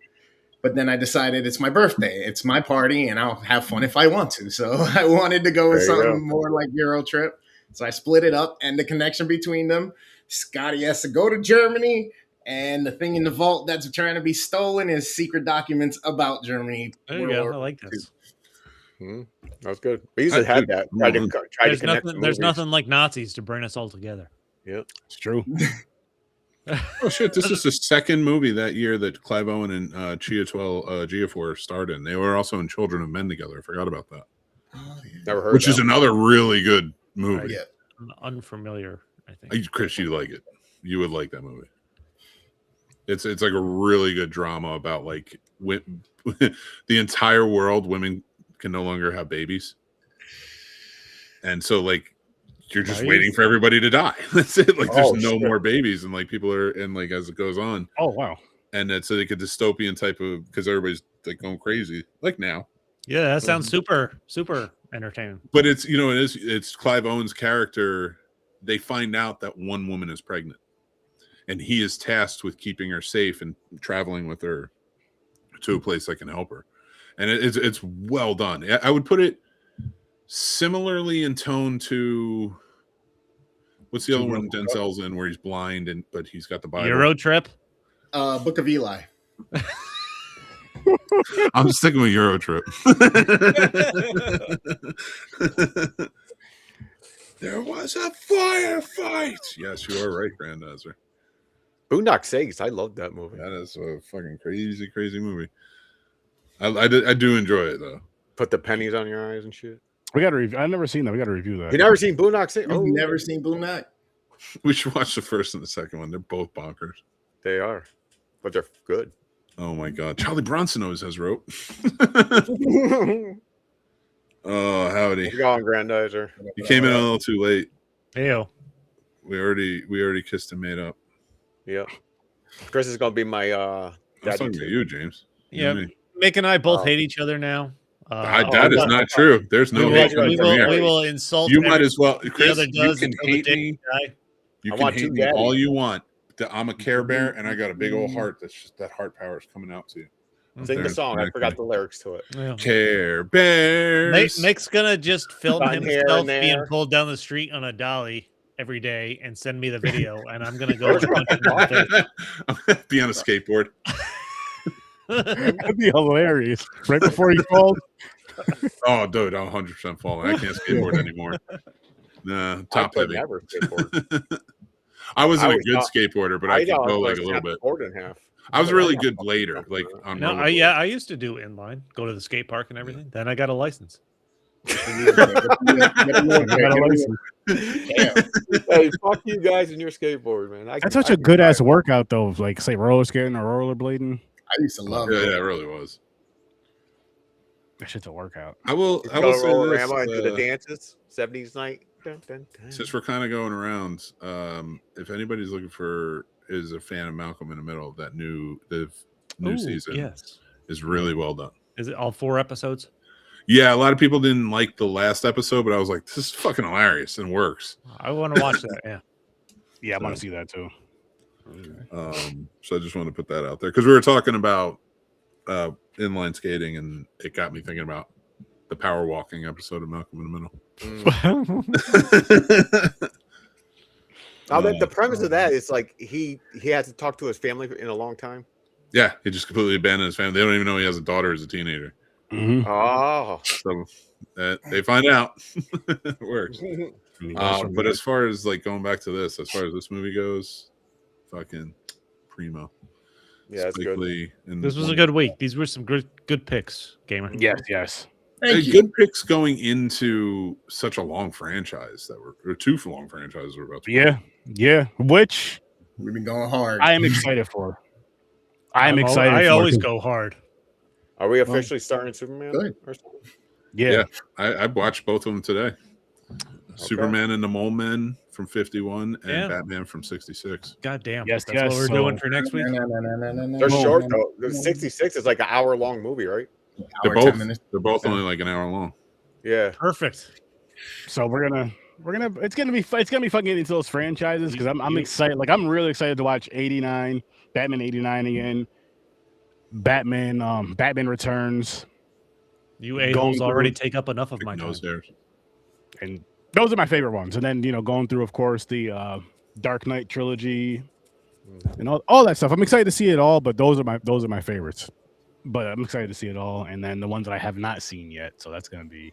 Speaker 1: but then I decided it's my birthday, it's my party, and I'll have fun if I want to. So I wanted to go with
Speaker 2: There you
Speaker 1: something more like EuroTrip. So I split it up, and the connection between them. Scotty has to go to Germany, and the thing in the vault that's trying to be stolen is secret documents about Germany.
Speaker 4: There you go. I like this.
Speaker 2: That was good. We used to have that. Try to
Speaker 4: There's
Speaker 2: connect.
Speaker 4: nothing. There's nothing like Nazis to bring us all together.
Speaker 2: Yep.
Speaker 3: It's true.
Speaker 5: Oh shit! This is the second movie that year that Clive Owen and Giafor starred in. They were also in Children of Men together. I forgot about that.
Speaker 1: Oh, yeah.
Speaker 2: Never heard.
Speaker 5: Which
Speaker 2: that
Speaker 5: is another really good movie.
Speaker 1: Yeah.
Speaker 4: Unfamiliar, I think.
Speaker 5: Chris, you like it. You would like that movie. It's like a really good drama about like the entire world. Women can no longer have babies, and so like you're just
Speaker 4: Right.
Speaker 5: waiting for everybody to die. That's it. Like there's
Speaker 2: Oh,
Speaker 5: no
Speaker 2: shit.
Speaker 5: more babies, and like people are, and like as it goes on,
Speaker 3: Oh wow.
Speaker 5: and it's like a dystopian type of, because everybody's like going crazy like now.
Speaker 4: Yeah, that sounds super entertaining.
Speaker 5: But it's, you know, it's Clive Owen's character. They find out that one woman is pregnant, and he is tasked with keeping her safe and traveling with her to a place that can help her. And it's well done. I would put it similarly in tone to, what's the other one Denzel's in where he's blind but he's got the Bible?
Speaker 4: EuroTrip.
Speaker 1: Book of Eli.
Speaker 5: I'm sticking with EuroTrip. There was a firefight. Yes, you are right, Grandizer.
Speaker 2: Boondock Saints. I love that movie.
Speaker 5: That is a fucking crazy, crazy movie. I do enjoy it though.
Speaker 2: Put the pennies on your eyes and shit.
Speaker 3: We got to review. I've never seen that. We got to review that.
Speaker 2: You never seen Boondock Saints?
Speaker 1: You've
Speaker 2: Oh,
Speaker 1: never seen Boondock?
Speaker 5: We should watch the first and the second one. They're both bonkers.
Speaker 2: they are, but they're good.
Speaker 5: Oh my god, Charlie Bronson always has rope.
Speaker 2: You're
Speaker 5: Oh, howdy!
Speaker 2: going, Grandizer.
Speaker 5: You came in a little too late.
Speaker 4: Ew.
Speaker 5: We already kissed and made up.
Speaker 2: Yep. Chris is gonna be my
Speaker 5: I was
Speaker 2: daddy
Speaker 5: talking to
Speaker 2: too.
Speaker 5: you, James. You
Speaker 4: Yeah,
Speaker 5: and me.
Speaker 4: Mick and I both
Speaker 2: Oh.
Speaker 4: hate each other now.
Speaker 5: That is not true. There's no
Speaker 2: We
Speaker 5: hate
Speaker 2: will-
Speaker 5: coming
Speaker 2: we
Speaker 5: from here.
Speaker 4: we will insult.
Speaker 5: You might
Speaker 4: every-
Speaker 5: as well,
Speaker 4: the
Speaker 5: Chris.
Speaker 4: other
Speaker 5: You
Speaker 4: does
Speaker 5: can
Speaker 4: until the
Speaker 5: hate
Speaker 4: day
Speaker 5: me.
Speaker 4: we die.
Speaker 5: You
Speaker 2: I
Speaker 5: can
Speaker 2: want
Speaker 5: hate
Speaker 2: two
Speaker 5: me
Speaker 2: daddies.
Speaker 5: all you want. I'm a Care Bear, and I got a big old heart. That's just that heart power is coming out to you.
Speaker 2: Sing the
Speaker 5: There's
Speaker 2: song. I
Speaker 5: connecting.
Speaker 2: forgot the lyrics to it.
Speaker 4: Yeah.
Speaker 5: Care Bears.
Speaker 4: Mick's gonna just film
Speaker 2: Fun here
Speaker 4: himself
Speaker 2: and
Speaker 4: being
Speaker 2: there.
Speaker 4: pulled down the street on a dolly every day and send me the video, and I'm gonna go and punch him in the face.
Speaker 5: I'm gonna be on a skateboard.
Speaker 3: That'd be hilarious. Right before he called.
Speaker 5: Oh, dude, I'm 100% falling. I can't skateboard anymore. Nah,
Speaker 2: I
Speaker 5: top
Speaker 2: could
Speaker 5: heavy.
Speaker 2: never skateboard.
Speaker 5: I wasn't
Speaker 2: I
Speaker 5: a
Speaker 2: was
Speaker 5: good
Speaker 2: not-
Speaker 5: skateboarder, but I could
Speaker 2: know
Speaker 5: go
Speaker 2: was
Speaker 5: like a
Speaker 2: gonna
Speaker 5: little
Speaker 2: snap
Speaker 5: bit.
Speaker 2: the board in half.
Speaker 5: I was
Speaker 2: But
Speaker 5: really
Speaker 2: I'm
Speaker 5: good
Speaker 2: not
Speaker 5: later,
Speaker 2: fucking
Speaker 5: like
Speaker 2: comfortable.
Speaker 5: on
Speaker 4: No,
Speaker 5: rollerblades.
Speaker 4: yeah, I used to do inline, go to the skate park and everything. Then I got a license.
Speaker 1: Damn.
Speaker 2: Hey, fuck you guys and your skateboard, man.
Speaker 3: That's such a good ass workout though. Like say roller skating or rollerblading.
Speaker 1: I used to love
Speaker 5: Yeah,
Speaker 1: it.
Speaker 5: yeah, it really was.
Speaker 3: That shit's a workout.
Speaker 5: I will
Speaker 2: Go
Speaker 5: say
Speaker 2: to
Speaker 5: this.
Speaker 2: Rollorama and do the dances, 70s night. Dun, dun, dun.
Speaker 5: Since we're kind of going around, if anybody's looking for is a fan of Malcolm in the Middle, that new
Speaker 4: Ooh,
Speaker 5: season
Speaker 4: yes.
Speaker 5: is really well done.
Speaker 4: Is it all 4 episodes?
Speaker 5: Yeah, a lot of people didn't like the last episode, but I was like, this is fucking hilarious and works.
Speaker 4: I want to watch that. Yeah.
Speaker 3: Yeah, I want to see that too.
Speaker 5: So I just wanted to put that out there because we were talking about inline skating, and it got me thinking about the power walking episode of Malcolm in the Middle.
Speaker 2: Now the premise of that is like he had to talk to his family in a long time.
Speaker 5: Yeah, he just completely abandoned his family. They don't even know he has a daughter as a teenager.
Speaker 3: Mm-hmm.
Speaker 2: Oh,
Speaker 5: So they find out. It works. But as far as like going back to this, as far as this movie goes, fucking primo.
Speaker 2: yeah, it's good.
Speaker 4: This was a good week. These were some good picks, Gamer.
Speaker 3: Yes.
Speaker 1: Thank you.
Speaker 5: Good picks going into such a long franchise or 2 long franchises we're about to
Speaker 3: Yeah. Which
Speaker 1: We've been going hard.
Speaker 3: I am excited for. I'm excited.
Speaker 4: I
Speaker 3: for
Speaker 4: always
Speaker 3: it.
Speaker 4: go hard.
Speaker 2: Are we officially starting Superman?
Speaker 1: Good.
Speaker 2: Or something?
Speaker 3: Yeah.
Speaker 5: I watched both of them today. Superman and the Mole Men from 51 and Batman from 66.
Speaker 4: God damn.
Speaker 3: Yes,
Speaker 4: That's what we're doing for next week.
Speaker 2: They're short though. The 66 is like an hour-long movie, right?
Speaker 5: They're
Speaker 1: Hour, 10 minutes.
Speaker 5: both only like an hour long.
Speaker 2: Yeah.
Speaker 4: Perfect.
Speaker 3: So we're gonna it's gonna be fun getting into those franchises because I'm excited. Like I'm really excited to watch 89, Batman 89 again, Batman Returns.
Speaker 4: You a-holes already take up enough of my time.
Speaker 3: And those are my favorite ones. And then going through, of course, the Dark Knight trilogy and all that stuff. I'm excited to see it all, but those are my favorites. But I'm excited to see it all, and then the ones that I have not seen yet. So that's gonna be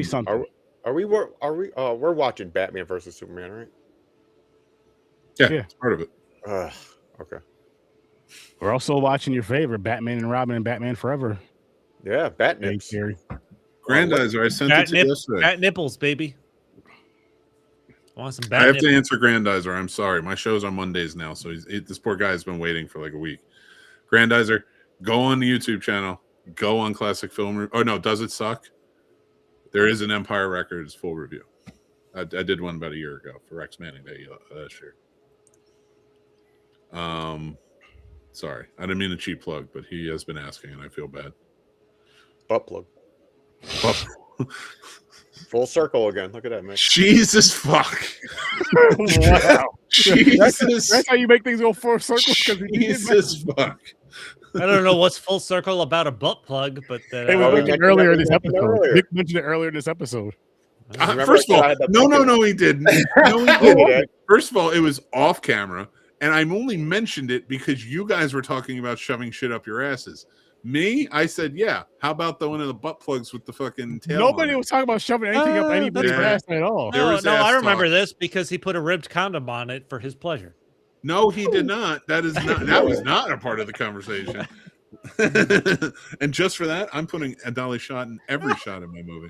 Speaker 3: something.
Speaker 2: We're watching Batman versus Superman, right?
Speaker 5: Yeah,
Speaker 3: Yeah.
Speaker 5: it's part of it.
Speaker 2: Okay.
Speaker 3: We're also watching your favorite Batman and Robin and Batman Forever.
Speaker 2: Yeah,
Speaker 3: Hey,
Speaker 2: Batman.
Speaker 3: Gary.
Speaker 5: Grandizer, I sent it to you yesterday.
Speaker 4: Bat nipples, baby. I want some
Speaker 5: I
Speaker 4: bat
Speaker 5: have
Speaker 4: nipples.
Speaker 5: to answer Grandizer. I'm sorry. My show's on Mondays now, so this poor guy has been waiting for like a week. Grandizer, go on the YouTube channel. Go on Classic Film. Oh, no, Does It Suck? There is an Empire Records full review. I did one about a year ago for Rex Manning Day last year. Sorry. I didn't mean a cheap plug, but he has been asking, and I feel bad.
Speaker 2: Butt plug. Full circle again. Look at that, man.
Speaker 5: Jesus fuck.
Speaker 3: Wow.
Speaker 5: Jesus.
Speaker 3: That's how you make things go full circle.
Speaker 5: Jesus fuck.
Speaker 4: I don't know what's full circle about a butt plug, but
Speaker 3: It
Speaker 2: we
Speaker 3: was mentioned earlier in this
Speaker 2: mentioned
Speaker 3: episode.
Speaker 2: earlier.
Speaker 3: Nick mentioned it earlier in this episode.
Speaker 5: First of all,
Speaker 2: I had that
Speaker 5: no, he didn't. No, he
Speaker 2: did.
Speaker 5: didn't. First of all, it was off camera, and I only mentioned it because you guys were talking about shoving shit up your asses. Me, I said, yeah. How about the one of the butt plugs with the fucking tail?
Speaker 3: Nobody was talking about shoving anything up anybody's
Speaker 5: yeah.
Speaker 3: ass at all.
Speaker 5: There
Speaker 4: No,
Speaker 5: was
Speaker 4: I
Speaker 5: ass
Speaker 4: remember
Speaker 5: talk.
Speaker 4: this because he put a ribbed condom on it for his pleasure.
Speaker 5: No, he did not. That was not a part of the conversation. And just for that, I'm putting a dolly shot in every shot of my movie.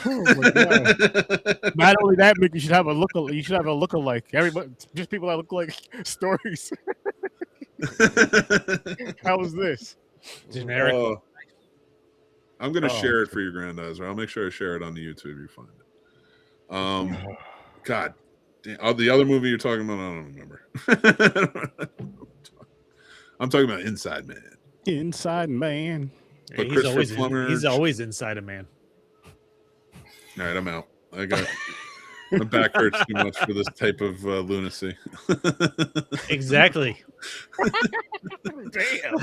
Speaker 3: Oh my God. Not only that, Mick, you should have a lookalike. Everybody, just people that look like stories. How was this?
Speaker 4: Generic.
Speaker 5: I'm gonna share it for you, Grandizer. I'll make sure I share it on the YouTube. You find it. God, the other movie you're talking about, I don't remember. I'm talking about Inside Man.
Speaker 3: Inside Man.
Speaker 5: But
Speaker 4: He's always inside a man.
Speaker 5: All right, I'm out. My back hurts too much for this type of lunacy.
Speaker 4: Exactly.
Speaker 3: Damn.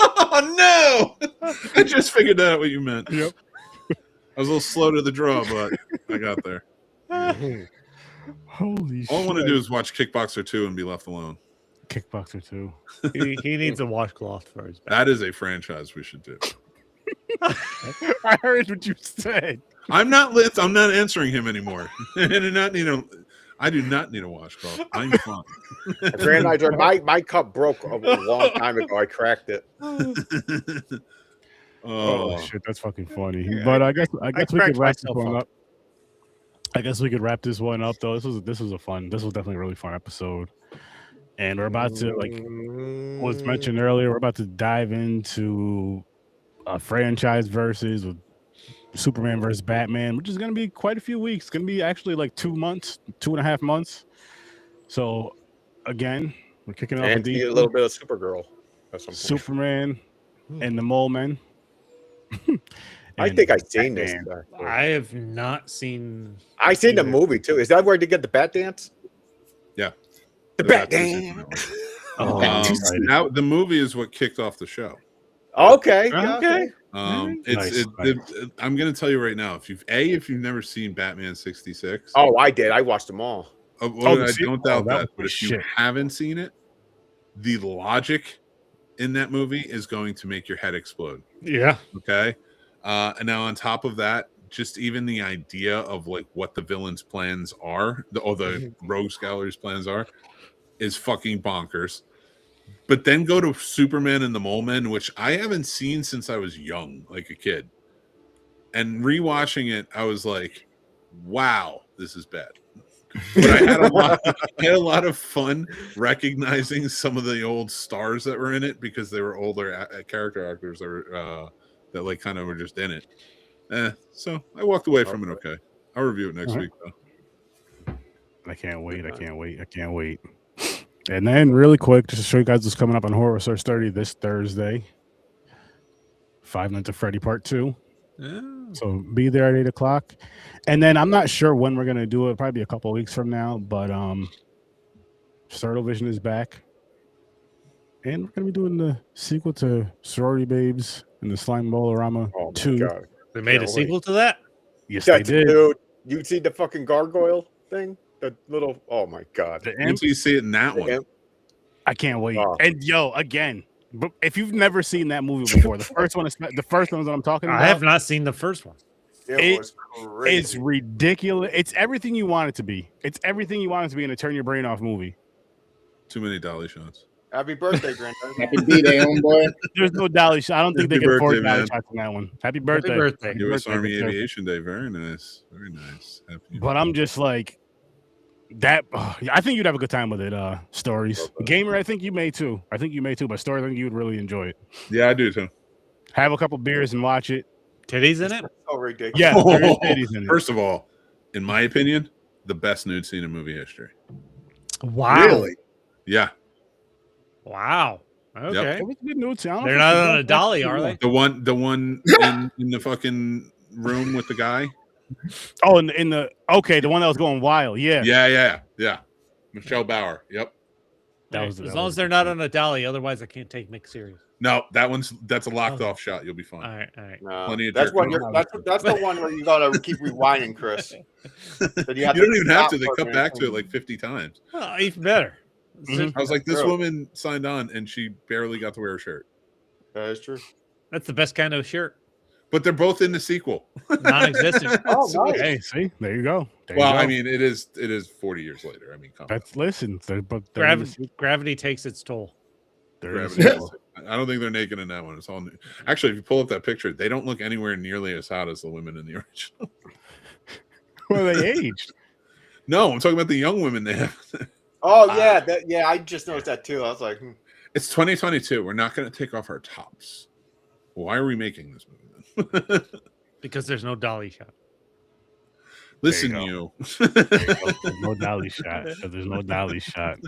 Speaker 5: Oh no! I just figured out what you meant.
Speaker 3: Yep.
Speaker 5: I was a little slow to the draw, but I got there.
Speaker 3: Holy shit.
Speaker 5: All I want to do is watch Kickboxer 2 and be left alone.
Speaker 3: Kickboxer 2.
Speaker 4: He needs a washcloth for his back.
Speaker 5: That is a franchise we should do.
Speaker 3: I heard what you said.
Speaker 5: I'm not answering him anymore. I do not need a washcloth. I'm fine.
Speaker 2: My cup broke a long time ago. I cracked it.
Speaker 3: Oh shit, that's fucking funny. But I guess we could wrap this one up. I guess we could wrap this one up though. This was definitely a really fun episode. And we're about to, like was mentioned earlier, we're about to dive into a franchise versus with Superman versus Batman, which is going to be quite a few weeks. It's going to be actually like 2.5 months. So again, we're kicking off
Speaker 2: and a little bit of Supergirl.
Speaker 3: Superman and the Mole Men.
Speaker 2: I think I've seen this.
Speaker 4: I have not seen.
Speaker 2: I seen the movie too. Is that where they get the bat dance?
Speaker 5: Yeah,
Speaker 2: the bat dance.
Speaker 5: Now the movie is what kicked off the show.
Speaker 2: Okay.
Speaker 5: I'm going to tell you right now. If you've never seen Batman 66.
Speaker 2: Oh, I did. I watched them all.
Speaker 5: I don't doubt that. But if you haven't seen it, the logic in that movie is going to make your head explode.
Speaker 4: Yeah.
Speaker 5: Okay. And now on top of that, just even the idea of like what the villain's plans are, the Rogue Scholar's plans are, is fucking bonkers. But then go to Superman and the Mole Men, which I haven't seen since I was young, like a kid. And rewatching it, I was like, wow, this is bad. But I had a lot of fun recognizing some of the old stars that were in it because they were older character actors that like kind of were just in it. So I walked away from it okay. I'll review it next week, though.
Speaker 3: I can't wait. And then really quick, just to show you guys what's coming up on Horror Source 30 this Thursday. Five Nights at Freddy Part 2.
Speaker 5: Yeah.
Speaker 3: So be there at 8 o'clock. And then I'm not sure when we're going to do it. Probably a couple of weeks from now. But Startle Vision is back. And we're going to be doing the sequel to Sorority Babes and the Slime Ball-orama 2.
Speaker 2: God.
Speaker 4: They made a sequel to that?
Speaker 3: Yes, they did.
Speaker 2: Dude, you see the fucking gargoyle thing? The little, oh my God.
Speaker 5: You see it in that one.
Speaker 3: I can't wait. And again, but if you've never seen that movie before, the first one is what I'm talking about.
Speaker 4: I have not seen the first one.
Speaker 2: It was crazy.
Speaker 3: It's ridiculous. It's everything you want it to be. It's everything you want it to be in a turn your brain off movie.
Speaker 5: Too many dolly shots.
Speaker 2: Happy birthday, granddad.
Speaker 1: Happy B-Day, homeboy.
Speaker 3: There's no dolly shot. I don't think they can afford dolly shots in that one. Happy birthday.
Speaker 5: U.S. Army Aviation Day. Very nice. Very nice.
Speaker 3: But I'm just like, that I think you'd have a good time with it. Stories, Gamer, I think you may too. But Stories, I think you would really enjoy it.
Speaker 5: Yeah, I do too.
Speaker 3: Have a couple beers and watch it.
Speaker 4: Titties in it?
Speaker 2: So ridiculous.
Speaker 3: Yeah, there is titties in it.
Speaker 5: First of all, in my opinion, the best nude scene in movie history.
Speaker 4: Wow.
Speaker 1: Really?
Speaker 5: Yeah.
Speaker 4: Wow. Okay.
Speaker 5: Yep.
Speaker 3: It was a good nude scene.
Speaker 4: They're not on a dolly, are they?
Speaker 5: The one in the fucking room with the guy.
Speaker 3: Oh, in the the one that was going wild. Yeah.
Speaker 5: Yeah. Michelle Bauer. Yep.
Speaker 4: As long as they're not on a dolly, otherwise I can't take Mick serious.
Speaker 5: No, that's a locked off shot. You'll be fine.
Speaker 4: All right.
Speaker 2: No,
Speaker 5: Plenty of
Speaker 2: that's the one where you gotta keep rewinding, Chris. You
Speaker 5: don't even have to. They cut back to it like 50 times.
Speaker 4: Oh, even better.
Speaker 5: I was like, this woman signed on and she barely got to wear a shirt.
Speaker 2: That is true.
Speaker 4: That's the best kind of shirt.
Speaker 5: But they're both in the sequel.
Speaker 4: Non-existent.
Speaker 2: Oh, nice.
Speaker 3: Hey, see, there you go.
Speaker 5: I mean, it is 40 years later. I mean, come on.
Speaker 4: Gravity takes its toll.
Speaker 5: I don't think they're naked in that one. It's all new. Actually, if you pull up that picture, they don't look anywhere nearly as hot as the women in the original.
Speaker 3: Well, they aged.
Speaker 5: No, I'm talking about the young women they have.
Speaker 2: Oh yeah, I just noticed that too. I was like,
Speaker 5: It's 2022. We're not going to take off our tops. Why are we making this movie then?
Speaker 4: Because there's no dolly shot.
Speaker 5: Listen,
Speaker 3: There's no dolly shot. There's no dolly shot.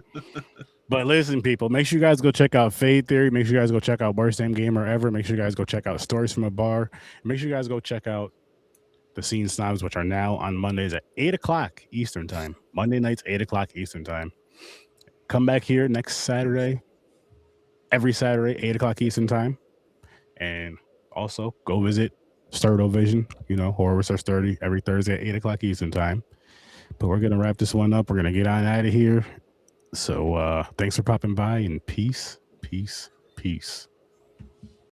Speaker 3: But listen, people, make sure you guys go check out Fade Theory. Make sure you guys go check out Worst Damn Gamer Ever. Make sure you guys go check out Stories from a Bar. Make sure you guys go check out the Scene Snobs, which are now on Mondays at 8 o'clock Eastern Time. Monday nights, 8 o'clock Eastern Time. Come back here next Saturday, every Saturday, 8 o'clock Eastern Time. And also go visit Startle Vision, Horror Source 30 every Thursday at 8 o'clock Eastern Time. But we're going to wrap this one up. We're going to get on out of here. So thanks for popping by, and peace, peace, peace.